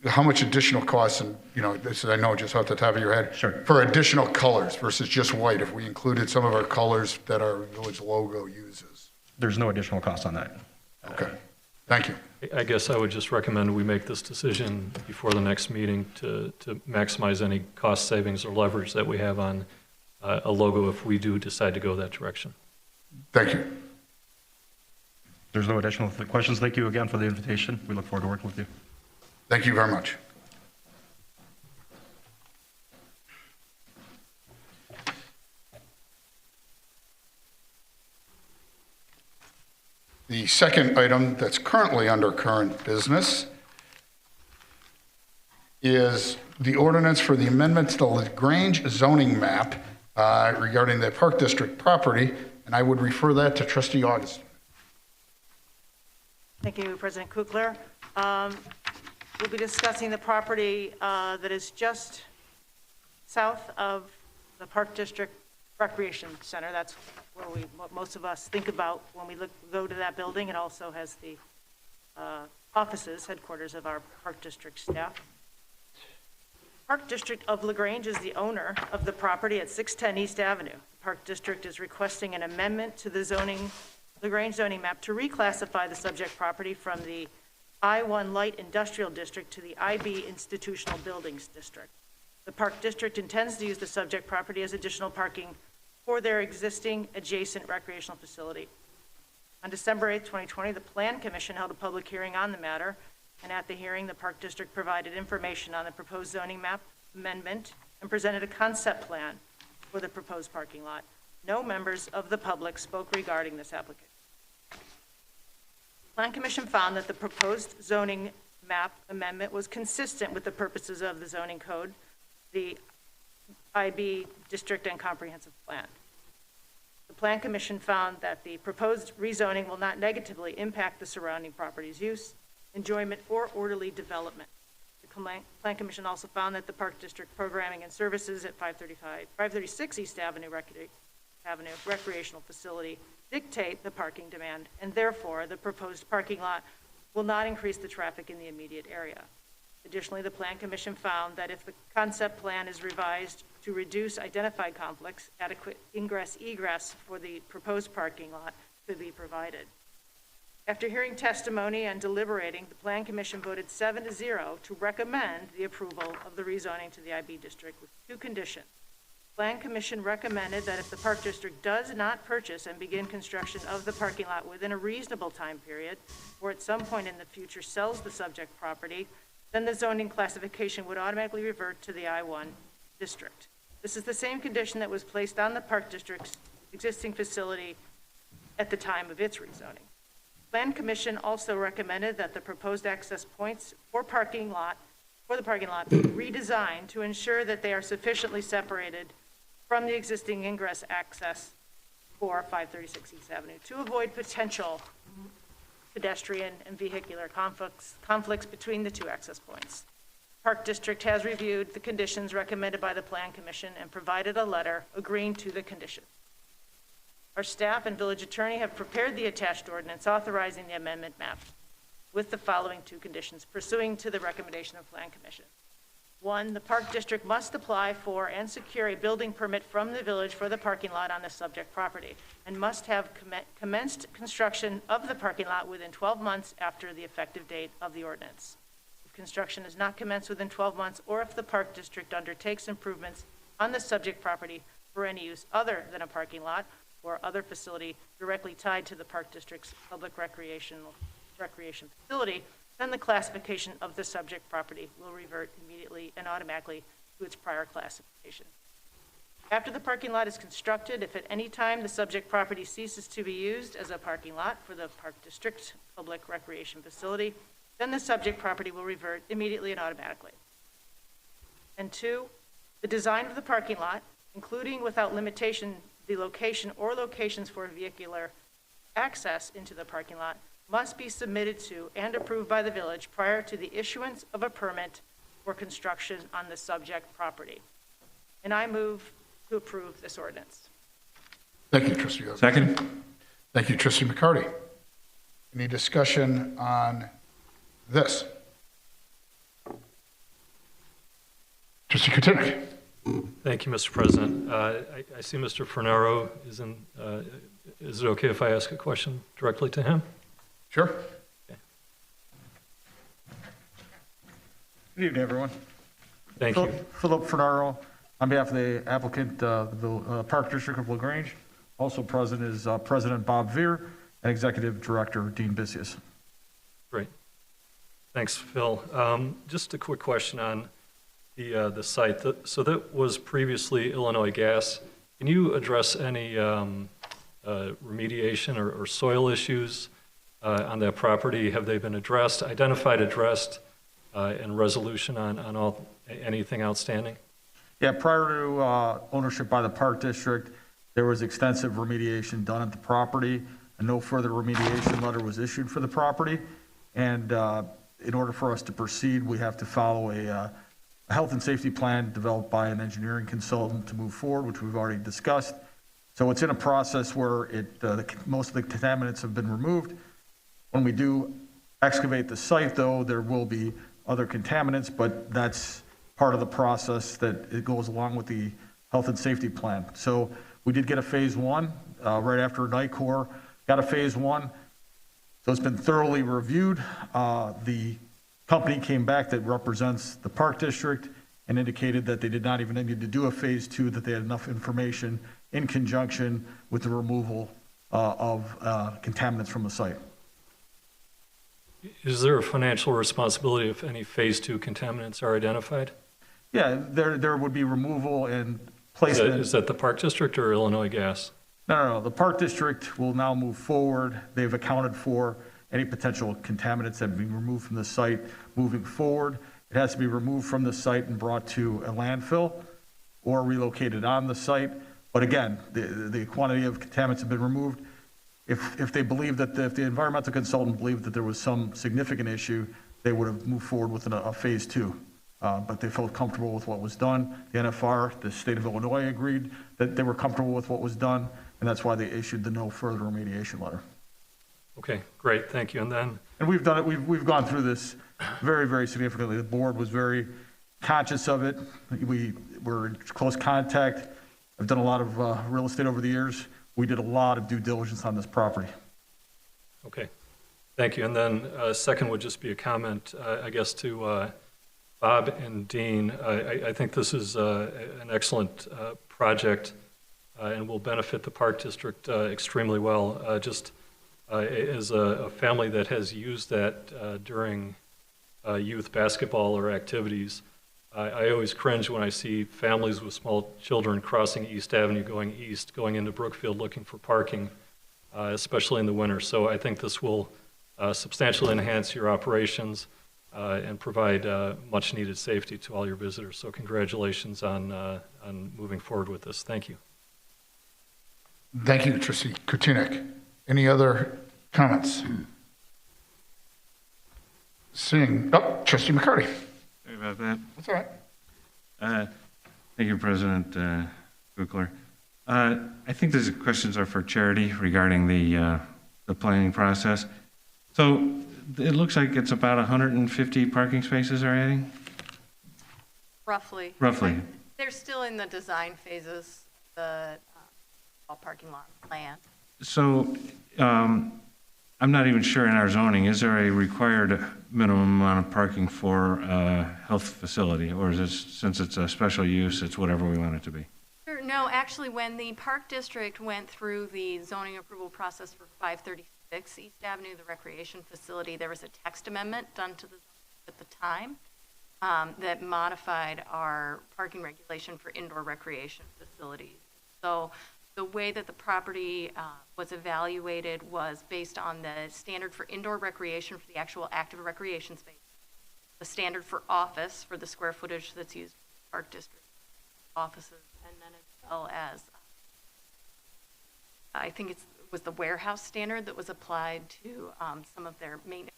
how much additional costs, and, this is, I know just off the top of your head. Sure. For additional colors versus just white, if we included some of our colors that our village logo uses. There's no additional cost on that. Okay, thank you. I guess I would just recommend we make this decision before the next meeting to maximize any cost savings or leverage that we have on a logo if we do decide to go that direction. Thank you. There's no additional questions. Thank you again for the invitation. We look forward to working with you. Thank you very much. The second item that's currently under current business is the ordinance for the amendment to the Grange zoning map regarding the Park District property, and I would refer that to Trustee August. Thank you, President Kukler. We'll be discussing the property that is just south of the Park District Recreation Center. That's where what most of us think about when we go to that building. It also has the offices, headquarters of our Park District staff. Park District of LaGrange is the owner of the property at 610 East Avenue. The Park District is requesting an amendment to the LaGrange zoning map to reclassify the subject property from the I-1 Light Industrial District to the IB Institutional Buildings District. The Park District intends to use the subject property as additional parking for their existing adjacent recreational facility. On December 8, 2020, the Plan Commission held a public hearing on the matter, and at the hearing, the Park District provided information on the proposed zoning map amendment and presented a concept plan for the proposed parking lot. No members of the public spoke regarding this application. Plan Commission found that the proposed zoning map amendment was consistent with the purposes of the zoning code, the IB district and comprehensive plan. The Plan Commission found that the proposed rezoning will not negatively impact the surrounding property's use, enjoyment, or orderly development. The Plan Commission also found that the Park District programming and services at 536 East Avenue recreational facility dictate the parking demand, and therefore the proposed parking lot will not increase the traffic in the immediate area. Additionally, the Plan Commission found that if the concept plan is revised to reduce identified conflicts, adequate ingress-egress for the proposed parking lot could be provided. After hearing testimony and deliberating, the Plan Commission voted 7-0 to recommend the approval of the rezoning to the IB district with two conditions. Plan Commission recommended that if the Park District does not purchase and begin construction of the parking lot within a reasonable time period, or at some point in the future sells the subject property, then the zoning classification would automatically revert to the I-1 district. This is the same condition that was placed on the Park District's existing facility at the time of its rezoning. Plan Commission also recommended that the proposed access points for the parking lot be redesigned to ensure that they are sufficiently separated from the existing ingress access for 536 East Avenue to avoid potential pedestrian and vehicular conflicts between the two access points. Park District has reviewed the conditions recommended by the Plan Commission and provided a letter agreeing to the conditions. Our staff and village attorney have prepared the attached ordinance authorizing the amendment map with the following two conditions pursuing to the recommendation of Plan Commission. One, the Park District must apply for and secure a building permit from the village for the parking lot on the subject property and must have commenced construction of the parking lot within 12 months after the effective date of the ordinance. If construction is not commenced within 12 months, or if the Park District undertakes improvements on the subject property for any use other than a parking lot or other facility directly tied to the Park District's public recreation facility, then the classification of the subject property will revert immediately and automatically to its prior classification. After the parking lot is constructed, if at any time the subject property ceases to be used as a parking lot for the Park District Public Recreation Facility, then the subject property will revert immediately and automatically. And 2, the design of the parking lot, including without limitation the location or locations for vehicular access into the parking lot, must be submitted to and approved by the village prior to the issuance of a permit for construction on the subject property. And I move to approve this ordinance. Thank you, Trustee Yoder. Second? Thank you, Trustee McCarty. Any discussion on this? Trustee Kutynek. Thank you, Mr. President. I see Mr. Fernaro is in, is it okay if I ask a question directly to him? Sure. Good evening, everyone. Thank you. Philip Fernaro, on behalf of the applicant, the Park District of LaGrange. Also present is President Bob Veer and Executive Director Dean Bisius. Great. Thanks, Phil. Just a quick question on the site. So that was previously Illinois Gas. Can you address any remediation or soil issues on that property? Have they been addressed, identified, addressed, and resolution on anything outstanding? Yeah, prior to ownership by the Park District, there was extensive remediation done at the property, and no further remediation letter was issued for the property. And in order for us to proceed, we have to follow a health and safety plan developed by an engineering consultant to move forward, which we've already discussed. So it's in a process where most of the contaminants have been removed. When we do excavate the site, though, there will be other contaminants, but that's part of the process that it goes along with the health and safety plan. So we did get a phase 1 right after NICOR got a phase 1. So it's been thoroughly reviewed. The company came back that represents the Park District and indicated that they did not even need to do a phase 2, that they had enough information in conjunction with the removal of contaminants from the site. Is there a financial responsibility if any phase 2 contaminants are identified? Yeah, there would be removal and placement. Is that the Park District or Illinois Gas? No. The Park District will now move forward. They've accounted for any potential contaminants that have been removed from the site moving forward. It has to be removed from the site and brought to a landfill or relocated on the site. But again, the quantity of contaminants have been removed. If they believe that, if the environmental consultant believed that there was some significant issue, they would have moved forward with a phase 2. But they felt comfortable with what was done. The NFR, the state of Illinois, agreed that they were comfortable with what was done, and that's why they issued the no further remediation letter. Okay, great, thank you. And we've done it. We've gone through this very, very significantly. The board was very conscious of it. We were in close contact. I've done a lot of real estate over the years. We did a lot of due diligence on this property. okay, thank you. And then second would just be a comment, I guess, to Bob and Dean. I think this is an excellent project and will benefit the Park District extremely well. Just as a family that has used that during youth basketball or activities, I always cringe when I see families with small children crossing East Avenue going east, going into Brookfield looking for parking, especially in the winter. So I think this will substantially enhance your operations and provide much needed safety to all your visitors. So congratulations on moving forward with this. Thank you. Thank you, Trustee Kutynek. Any other comments? Seeing, Trustee McCarty. Sorry about that. That's all right. Thank you, President Kukler. I think these questions are for Charity regarding the planning process. So it looks like it's about 150 parking spaces are adding? Roughly. Roughly. They're still in the design phases, the parking lot plan. So I'm not even sure in our zoning, is there a required minimum amount of parking for a health facility? Or is it, since it's a special use, it's whatever we want it to be? Sure. No, actually, when the Park District went through the zoning approval process for 530 6 East Avenue, the recreation facility, there was a text amendment done to the at the time that modified our parking regulation for indoor recreation facilities. So the way that the property was evaluated was based on the standard for indoor recreation for the actual active recreation space, the standard for office for the square footage that's used for the park district offices, and then as well as, I think it was the warehouse standard that was applied to some of their maintenance.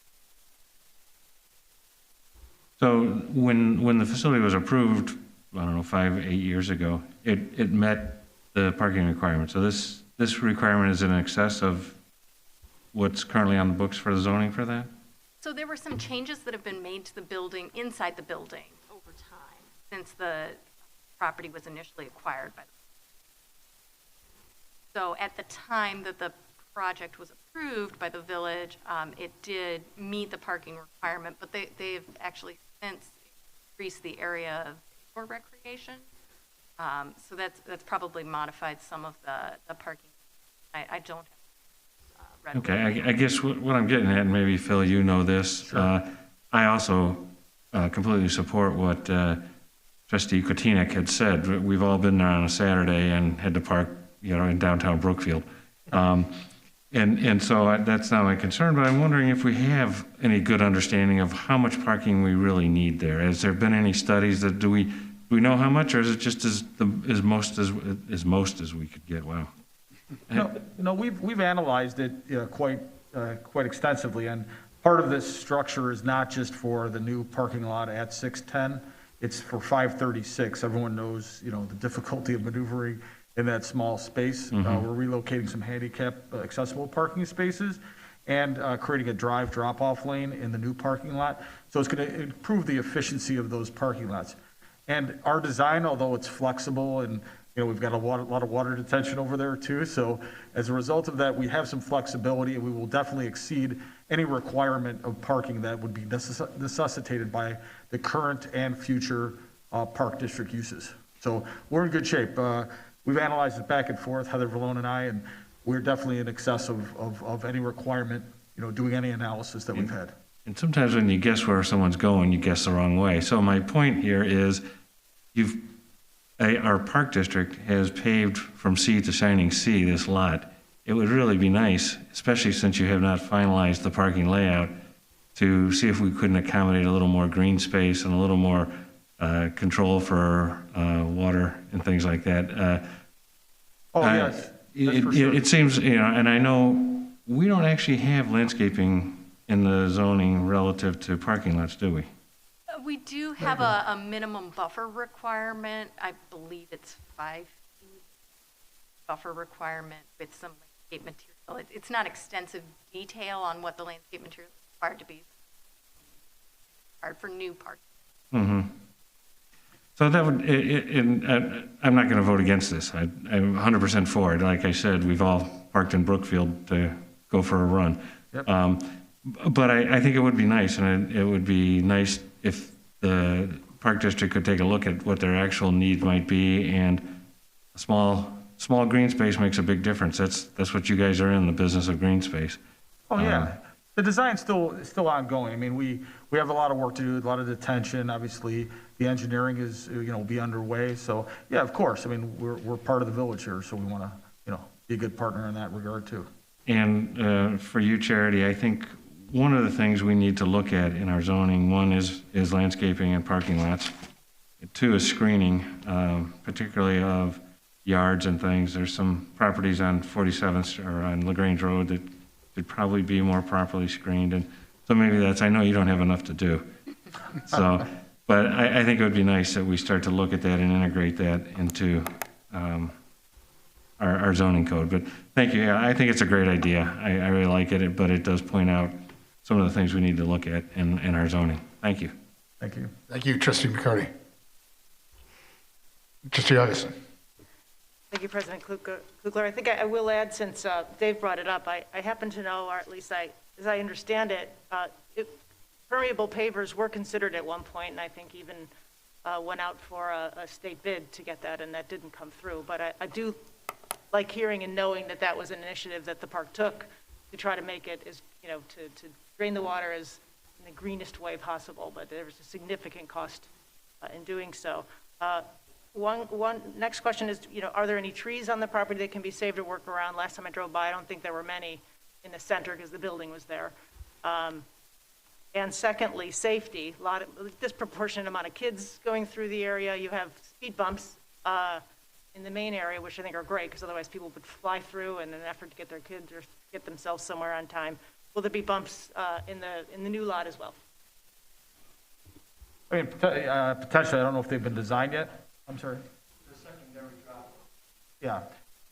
So when the facility was approved, I don't know, 5, 8 years ago, it met the parking requirement. So this requirement is in excess of what's currently on the books for the zoning for that? So there were some changes that have been made to the building, inside the building, over time, since the property was initially acquired by the. So at the time that the project was approved by the village, it did meet the parking requirement, but they've actually since increased the area of indoor recreation. So that's probably modified some of the parking. I don't have Okay, I guess what I'm getting at, and maybe Phil, you know this, Sure. I also completely support what Trustee Kotinek had said. We've all been there on a Saturday and had to park, in downtown Brookfield. And so that's not my concern, but I'm wondering if we have any good understanding of how much parking we really need there. Has there been any studies that, do we know how much, or is it just as most as we could get? Wow. No, we've analyzed it quite extensively, and part of this structure is not just for the new parking lot at 610, it's for 536. Everyone knows, the difficulty of maneuvering in that small space. We're relocating some handicap accessible parking spaces and creating a drop-off lane in the new parking lot. So it's going to improve the efficiency of those parking lots. And our design, although it's flexible and we've got a lot of water detention over there too. So as a result of that, we have some flexibility, and we will definitely exceed any requirement of parking that would be necessitated by the current and future park district uses. So we're in good shape. We've analyzed it back and forth, Heather Valone and I, and we're definitely in excess of any requirement, doing any analysis that we've had. And sometimes when you guess where someone's going, you guess the wrong way. So my point here is our park district has paved from sea to shining sea this lot. It would really be nice, especially since you have not finalized the parking layout, to see if we couldn't accommodate a little more green space and a little more control for water and things like that. Yes. For sure. It seems, and I know we don't actually have landscaping in the zoning relative to parking lots, do we? We do have a minimum buffer requirement. I believe it's 5 feet buffer requirement with some landscape material. It's not extensive detail on what the landscape material is required to be. Required for new parking. Mm-hmm. So that would, I'm not going to vote against this. I'm 100% for it. Like I said, we've all parked in Brookfield to go for a run. Yep. But I think it would be nice, and it would be nice if the park district could take a look at what their actual need might be, and a small green space makes a big difference. That's what you guys are in, the business of green space. Oh, yeah. The design's still ongoing. I mean, we have a lot of work to do, a lot of detention. Obviously, the engineering is, will be underway. So, yeah, of course. I mean, we're part of the village here, so we want to, be a good partner in that regard, too. And for you, Charity, I think one of the things we need to look at in our zoning, one is landscaping and parking lots. Two is screening, particularly of yards and things. There's some properties on 47th or on LaGrange Road that could probably be more properly screened. And so maybe I know you don't have enough to do. So, but I think it would be nice that we start to look at that and integrate that into our zoning code. But thank you. Yeah, I think it's a great idea. I really like it, but it does point out some of the things we need to look at in our zoning. Thank you. Thank you. Thank you, Trustee McCarty. Trustee Augustine. Thank you, President Kugler. I think I will add, since Dave brought it up, I happen to know, or at least as I understand it, permeable pavers were considered at one point, and I think even went out for a state bid to get that, and that didn't come through. But I do like hearing and knowing that that was an initiative that the park took to try to make it as, to drain the water as in the greenest way possible, but there's a significant cost in doing so. Next question is, are there any trees on the property that can be saved or work around? Last time I drove by, I don't think there were many in the center because the building was there. And secondly, safety, disproportionate amount of kids going through the area. You have speed bumps in the main area, which I think are great because otherwise people would fly through in an effort to get their kids or get themselves somewhere on time. Will there be bumps in the new lot as well? I mean, potentially, I don't know if they've been designed yet. I'm sorry? The secondary drop. Yeah.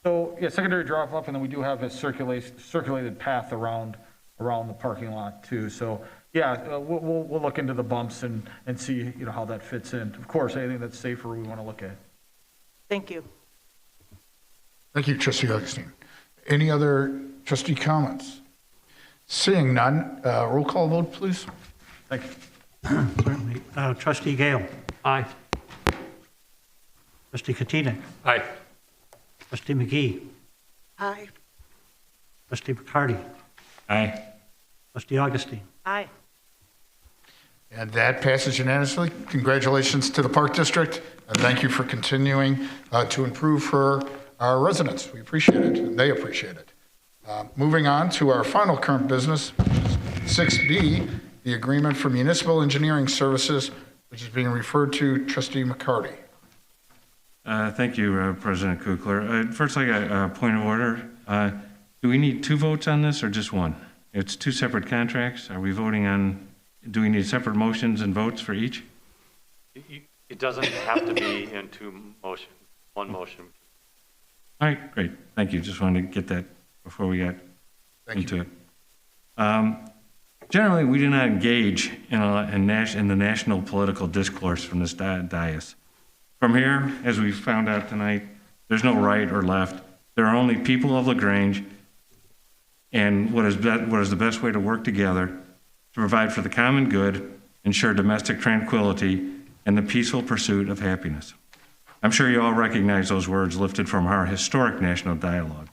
So, yeah, secondary drop-off, and then we do have a circulated path around the parking lot too. So, yeah, we'll look into the bumps and see, how that fits in. Of course, anything that's safer, we want to look at. Thank you. Thank you, Trustee Augustine. Any other trustee comments? Seeing none, roll call vote, please. Thank you. Certainly. Trustee Gale. Aye. Trustee Katina. Aye. Trustee McGee. Aye. Trustee McCarty. Aye. Trustee Augustine. Aye. And that passes unanimously. Congratulations to the Park District, and thank you for continuing to improve for our residents. We appreciate it, and they appreciate it. Moving on to our final current business, 6B, the agreement for municipal engineering services, which is being referred to Trustee McCarty. Thank you, President Kukler. First, I got a point of order. Do we need 2 votes on this or just 1? It's 2 separate contracts. Are we voting on, do we need separate motions and votes for each? It doesn't have to be in 2 motions, 1 motion. All right, great. Thank you. Just wanted to get that before we got into it. Generally, we do not engage in the national political discourse from this dais. From here, as we found out tonight, there's no right or left. There are only people of LaGrange, and what is the best way to work together to provide for the common good, ensure domestic tranquility, and the peaceful pursuit of happiness. I'm sure you all recognize those words lifted from our historic national dialogue.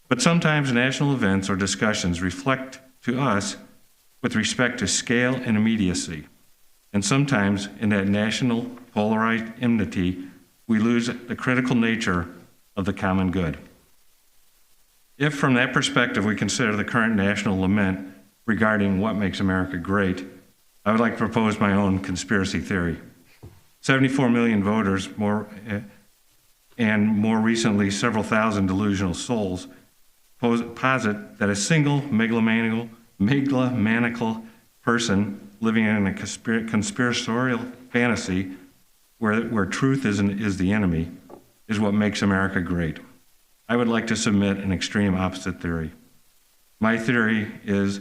But sometimes national events or discussions reflect to us with respect to scale and immediacy. And sometimes in that national polarized enmity, we lose the critical nature of the common good. If from that perspective we consider the current national lament regarding what makes America great, I would like to propose my own conspiracy theory. 74 million voters, and more recently several thousand delusional souls, posit that a single megalomaniacal person living in a conspiratorial fantasy where truth is the enemy is what makes America great. I would like to submit an extreme opposite theory. My theory is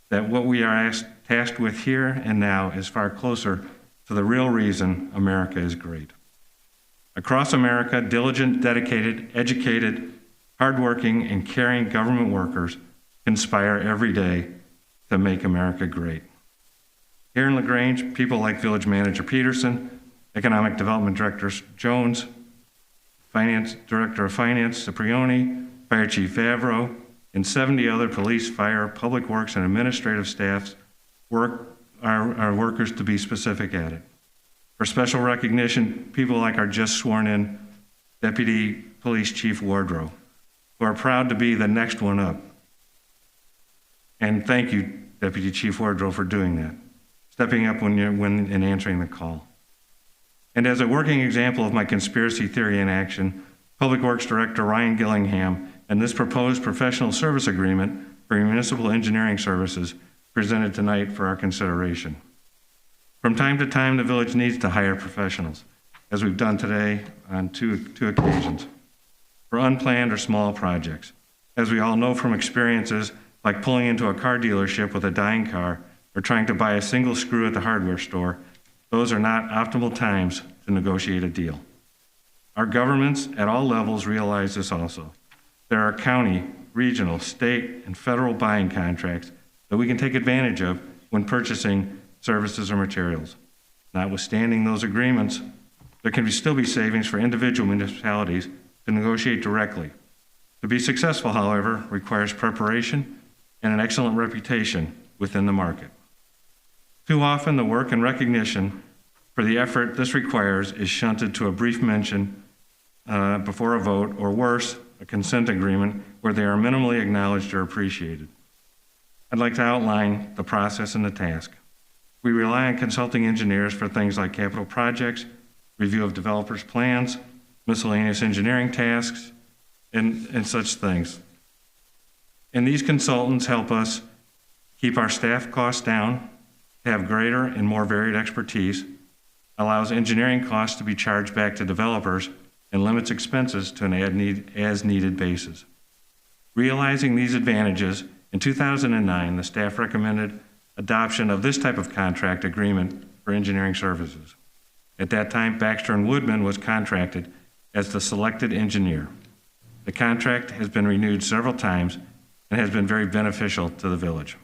that what we are tasked with here and now is far closer to the real reason America is great. Across America, diligent, dedicated, educated, hardworking, and caring government workers conspire every day to make America great. Here in LaGrange, people like Village Manager Peterson, Economic Development Director Jones, Finance Director of Finance Cipriani, Fire Chief Favreau, and 70 other police, fire, public works, and administrative staffs are workers to be specific at it. For special recognition, people like our just sworn in Deputy Police Chief Wardrow, who are proud to be the next one up. And thank you, Deputy Chief Wardrow, for doing that, stepping up when answering the call. And as a working example of my conspiracy theory in action, Public Works Director Ryan Gillingham and this proposed professional service agreement for municipal engineering services presented tonight for our consideration. From time to time, the village needs to hire professionals, as we've done today on two occasions, for unplanned or small projects. As we all know from experiences like pulling into a car dealership with a dying car or trying to buy a single screw at the hardware store, those are not optimal times to negotiate a deal. Our governments at all levels realize this also. There are county, regional, state, and federal buying contracts that we can take advantage of when purchasing services or materials. Notwithstanding those agreements, there can still be savings for individual municipalities to negotiate directly. To be successful, however, requires preparation and an excellent reputation within the market. Too often, the work and recognition for the effort this requires is shunted to a brief mention before a vote, or worse, a consent agreement where they are minimally acknowledged or appreciated. I'd like to outline the process and the task. We rely on consulting engineers for things like capital projects, review of developers' plans, miscellaneous engineering tasks, and such things. And these consultants help us keep our staff costs down, have greater and more varied expertise, allows engineering costs to be charged back to developers, and limits expenses to an as-needed basis. Realizing these advantages, in 2009, the staff recommended adoption of this type of contract agreement for engineering services. At that time, Baxter & Woodman was contracted as the selected engineer. The contract has been renewed several times and has been very beneficial to the village.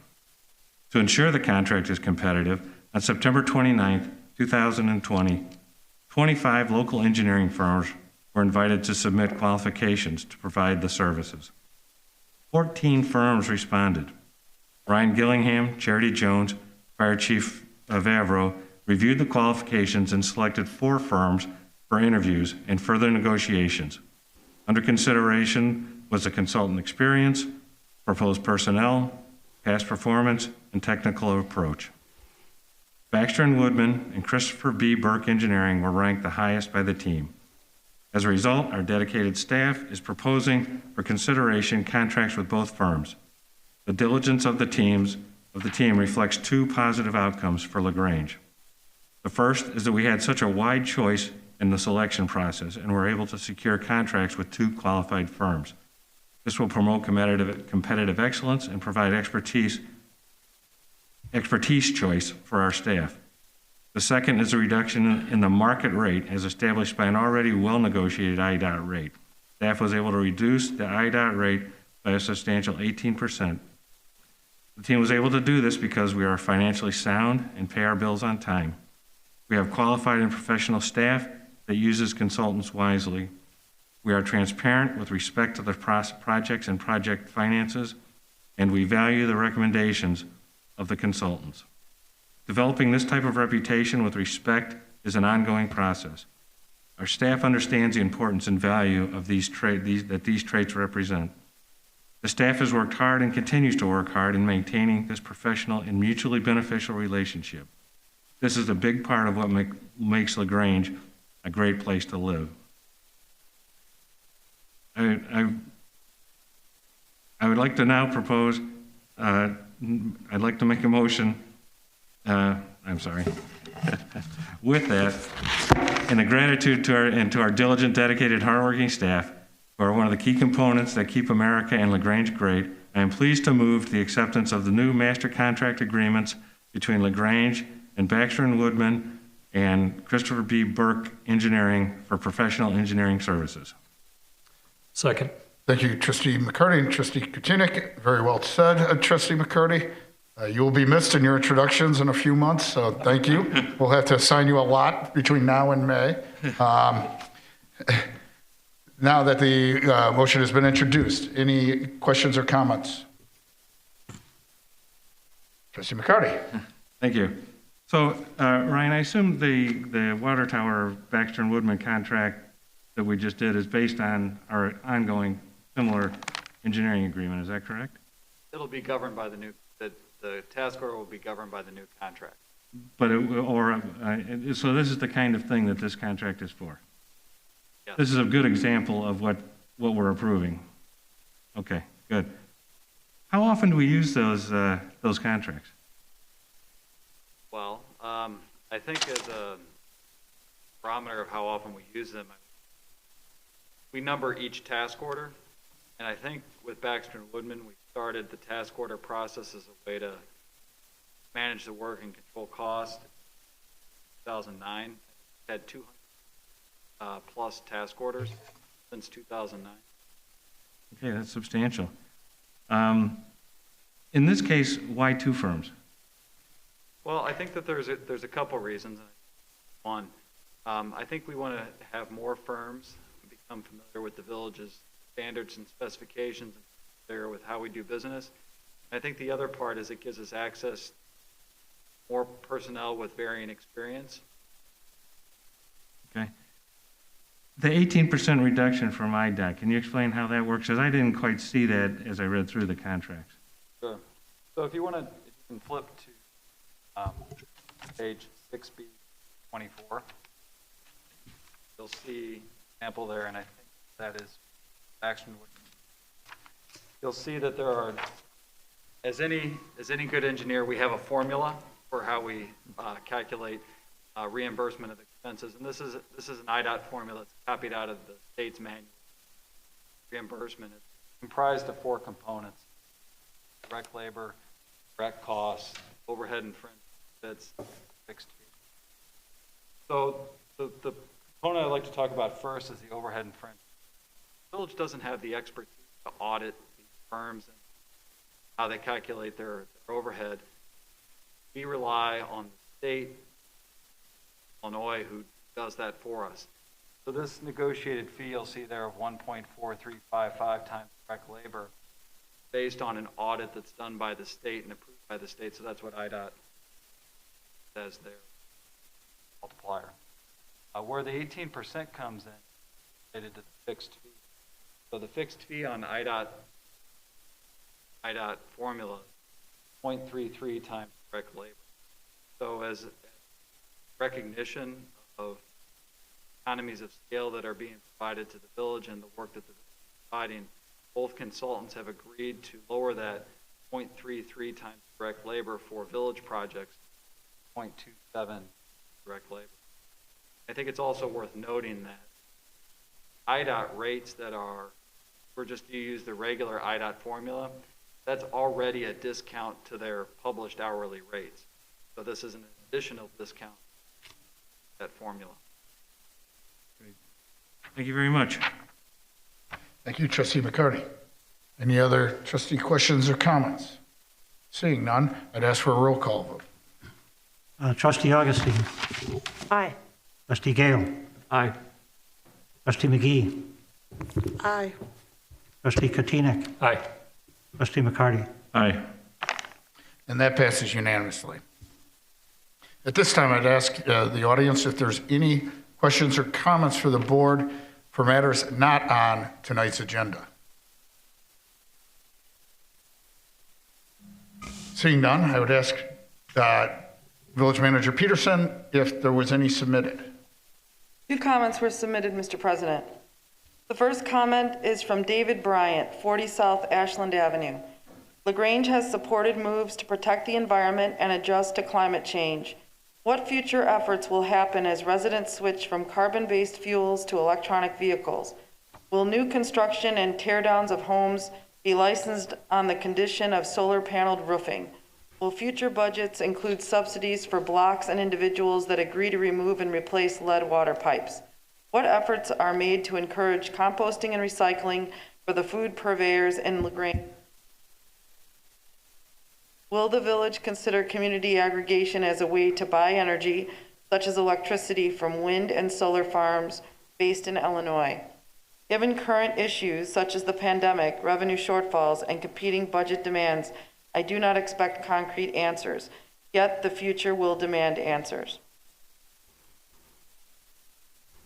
To ensure the contract is competitive, on September 29, 2020, 25 local engineering firms were invited to submit qualifications to provide the services. 14 firms responded. Ryan Gillingham, Charity Jones, Fire Chief Avro reviewed the qualifications and selected 4 firms for interviews and further negotiations. Under consideration was the consultant experience, proposed personnel, past performance, and technical approach. Baxter & Woodman and Christopher B. Burke Engineering were ranked the highest by the team. As a result, our dedicated staff is proposing for consideration contracts with both firms. The diligence of the team reflects 2 positive outcomes for LaGrange. The first is that we had such a wide choice in the selection process and were able to secure contracts with 2 qualified firms. This will promote competitive excellence and provide expertise choice for our staff. The second is a reduction in the market rate as established by an already well-negotiated IDOT rate. Staff was able to reduce the IDOT rate by a substantial 18%. The team was able to do this because we are financially sound and pay our bills on time. We have qualified and professional staff that uses consultants wisely. We are transparent with respect to the projects and project finances, and we value the recommendations of the consultants. Developing this type of reputation with respect is an ongoing process. Our staff understands the importance and value of these traits represent. The staff has worked hard and continues to work hard in maintaining this professional and mutually beneficial relationship. This is a big part of what makes LaGrange a great place to live. I would like to now propose, I'd like to make a motion, I'm sorry. With that, and a gratitude to our diligent, dedicated, hardworking staff, who are one of the key components that keep America and LaGrange great, I am pleased to move the acceptance of the new master contract agreements between LaGrange and Baxter & Woodman and Christopher B. Burke Engineering for professional engineering services. Second. Thank you, Trustee McCurdy and Trustee Kutinik. Very well said, Trustee McCurdy. You will be missed in your introductions in a few months, so thank you. We'll have to assign you a lot between now and May. Now that the motion has been introduced, any questions or comments? Trustee McCarty. Thank you. So, Ryan, I assume the water tower Baxter & Woodman contract that we just did is based on our ongoing similar engineering agreement. Is that correct? It'll be governed by the task order will be governed by the new contract. But so this is the kind of thing that this contract is for? Yes. This is a good example of what we're approving. Okay, good. How often do we use those contracts? Well, I think as a barometer of how often we use them, we number each task order, and I think with Baxter & Woodman, we started the task order process as a way to manage the work and control cost. 2009, had 200 plus task orders since 2009. Okay, that's substantial. In this case, why 2 firms? Well, I think that there's a couple reasons. One, I think we want to have more firms become familiar with the village's standards and specifications, and familiar with how we do business. I think the other part is it gives us access, more personnel with varying experience. Okay. The 18% reduction from IDOT, can you explain how that works? Because I didn't quite see that as I read through the contracts. Sure. So if you want to, if you can flip to page 6B 24, you'll see example there, and I think that is action. You'll see that there are, as any good engineer, we have a formula for how we calculate reimbursement of expenses, and this is an IDOT formula that's copied out of the state's manual. Reimbursement is comprised of 4 components: direct labor, direct costs, overhead and fringe benefits, fixed fee. So the component I'd like to talk about first is the overhead and fringe. The village doesn't have the expertise to audit these firms and how they calculate their overhead. We rely on the state, Illinois, who does that for us. So this negotiated fee you'll see there of 1.4355 times direct labor, based on an audit that's done by the state and approved by the state. So that's what IDOT says there, multiplier. Where the 18% comes in, related to the fixed fee. So the fixed fee on IDOT formula, 0.33 times direct labor. So as recognition of economies of scale that are being provided to the village and the work that the village is providing, both consultants have agreed to lower that 0.33 times direct labor for village projects, 0.27 direct labor. I think it's also worth noting that IDOT rates that are, we're just to use the regular IDOT formula, that's already a discount to their published hourly rates. So this is an additional discount to that formula. Great. Thank you very much. Thank you, Trustee McCarty. Any other trustee questions or comments? Seeing none, I'd ask for a roll call vote. Trustee Augustine. Aye. Trustee Gale. Aye. Trustee McGee. Aye. Trustee Katina. Aye. Trustee McCarty. Aye. And that passes unanimously. At this time, I'd ask the audience if there's any questions or comments for the board for matters not on tonight's agenda. Seeing none, I would ask Village Manager Peterson if there was any submitted. 2 comments were submitted, Mr. President. The first comment is from David Bryant, 40 South Ashland Avenue. LaGrange has supported moves to protect the environment and adjust to climate change. What future efforts will happen as residents switch from carbon-based fuels to electronic vehicles? Will new construction and teardowns of homes be licensed on the condition of solar-paneled roofing? Will future budgets include subsidies for blocks and individuals that agree to remove and replace lead water pipes? What efforts are made to encourage composting and recycling for the food purveyors in LaGrange? Will the village consider community aggregation as a way to buy energy, such as electricity from wind and solar farms based in Illinois? Given current issues such as the pandemic, revenue shortfalls, and competing budget demands, I do not expect concrete answers, yet the future will demand answers.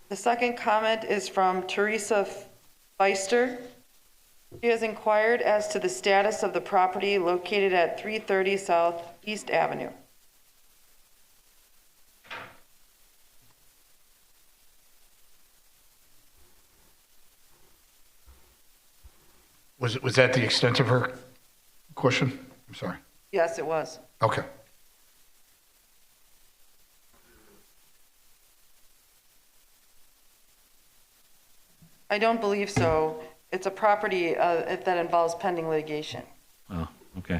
The second comment is from Teresa Feister. She has inquired as to the status of the property located at 330 South East Avenue. Was that the extent of her question? I'm sorry. Yes, it was. Okay. I don't believe so. It's a property that involves pending litigation. Oh, okay.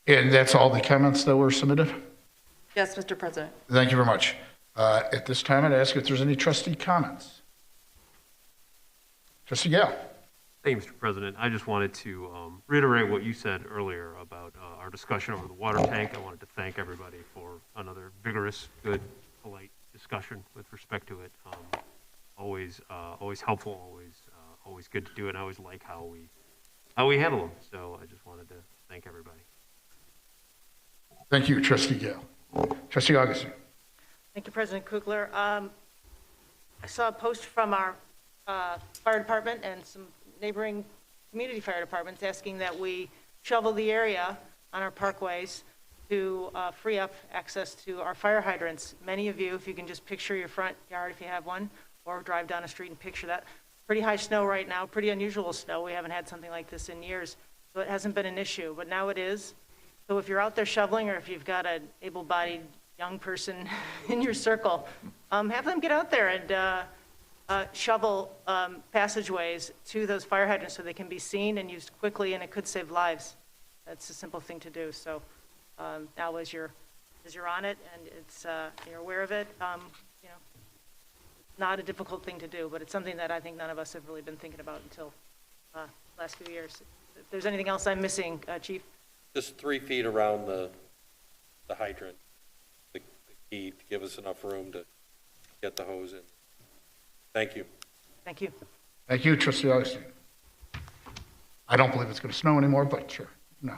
And that's all the comments that were submitted? Yes, Mr. President. Thank you very much. At this time, I'd ask if there's any trustee comments. Trustee Gale. Thank you, Mr. President. I just wanted to reiterate what you said earlier about our discussion over the water tank. I wanted to thank everybody for another vigorous, good, polite discussion with respect to it. Always helpful, always good to do it. And I always like how we how we handle them. So I just wanted to thank everybody. Thank you, Trustee Gale. Trustee Augustine. Thank you, President Kugler. I saw a post from our fire department and some neighboring community fire departments asking that we shovel the area on our parkways to free up access to our fire hydrants. Many of you, if you can just picture your front yard if you have one, or drive down a street and picture that. Pretty high snow right now, pretty unusual snow. We haven't had something like this in years, so it hasn't been an issue, but now it is. So if you're out there shoveling, or if you've got an able-bodied young person in your circle, have them get out there and shovel passageways to those fire hydrants so they can be seen and used quickly, and it could save lives. That's a simple thing to do. So now as you're on it and it's you're aware of it, you know, not a difficult thing to do, but it's something that I think none of us have really been thinking about until last few years. If there's anything else I'm missing, Chief? Just 3 feet around the hydrant, the key, to give us enough room to get the hose in. Thank you. Thank you. Thank you, Trustee Augustine. I don't believe it's going to snow anymore, but sure. No.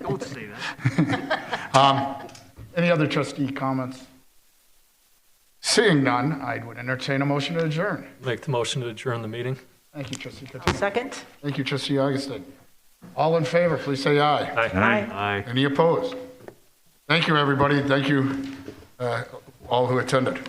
Don't say that. Any other trustee comments? Seeing none, I would entertain a motion to adjourn. Make the motion to adjourn the meeting. Thank you, Trustee I'll Katina. second. Thank you, Trustee Augustine. All in favor, please say aye. Aye. Aye. Any opposed? Thank you, everybody. Thank you, all who attended.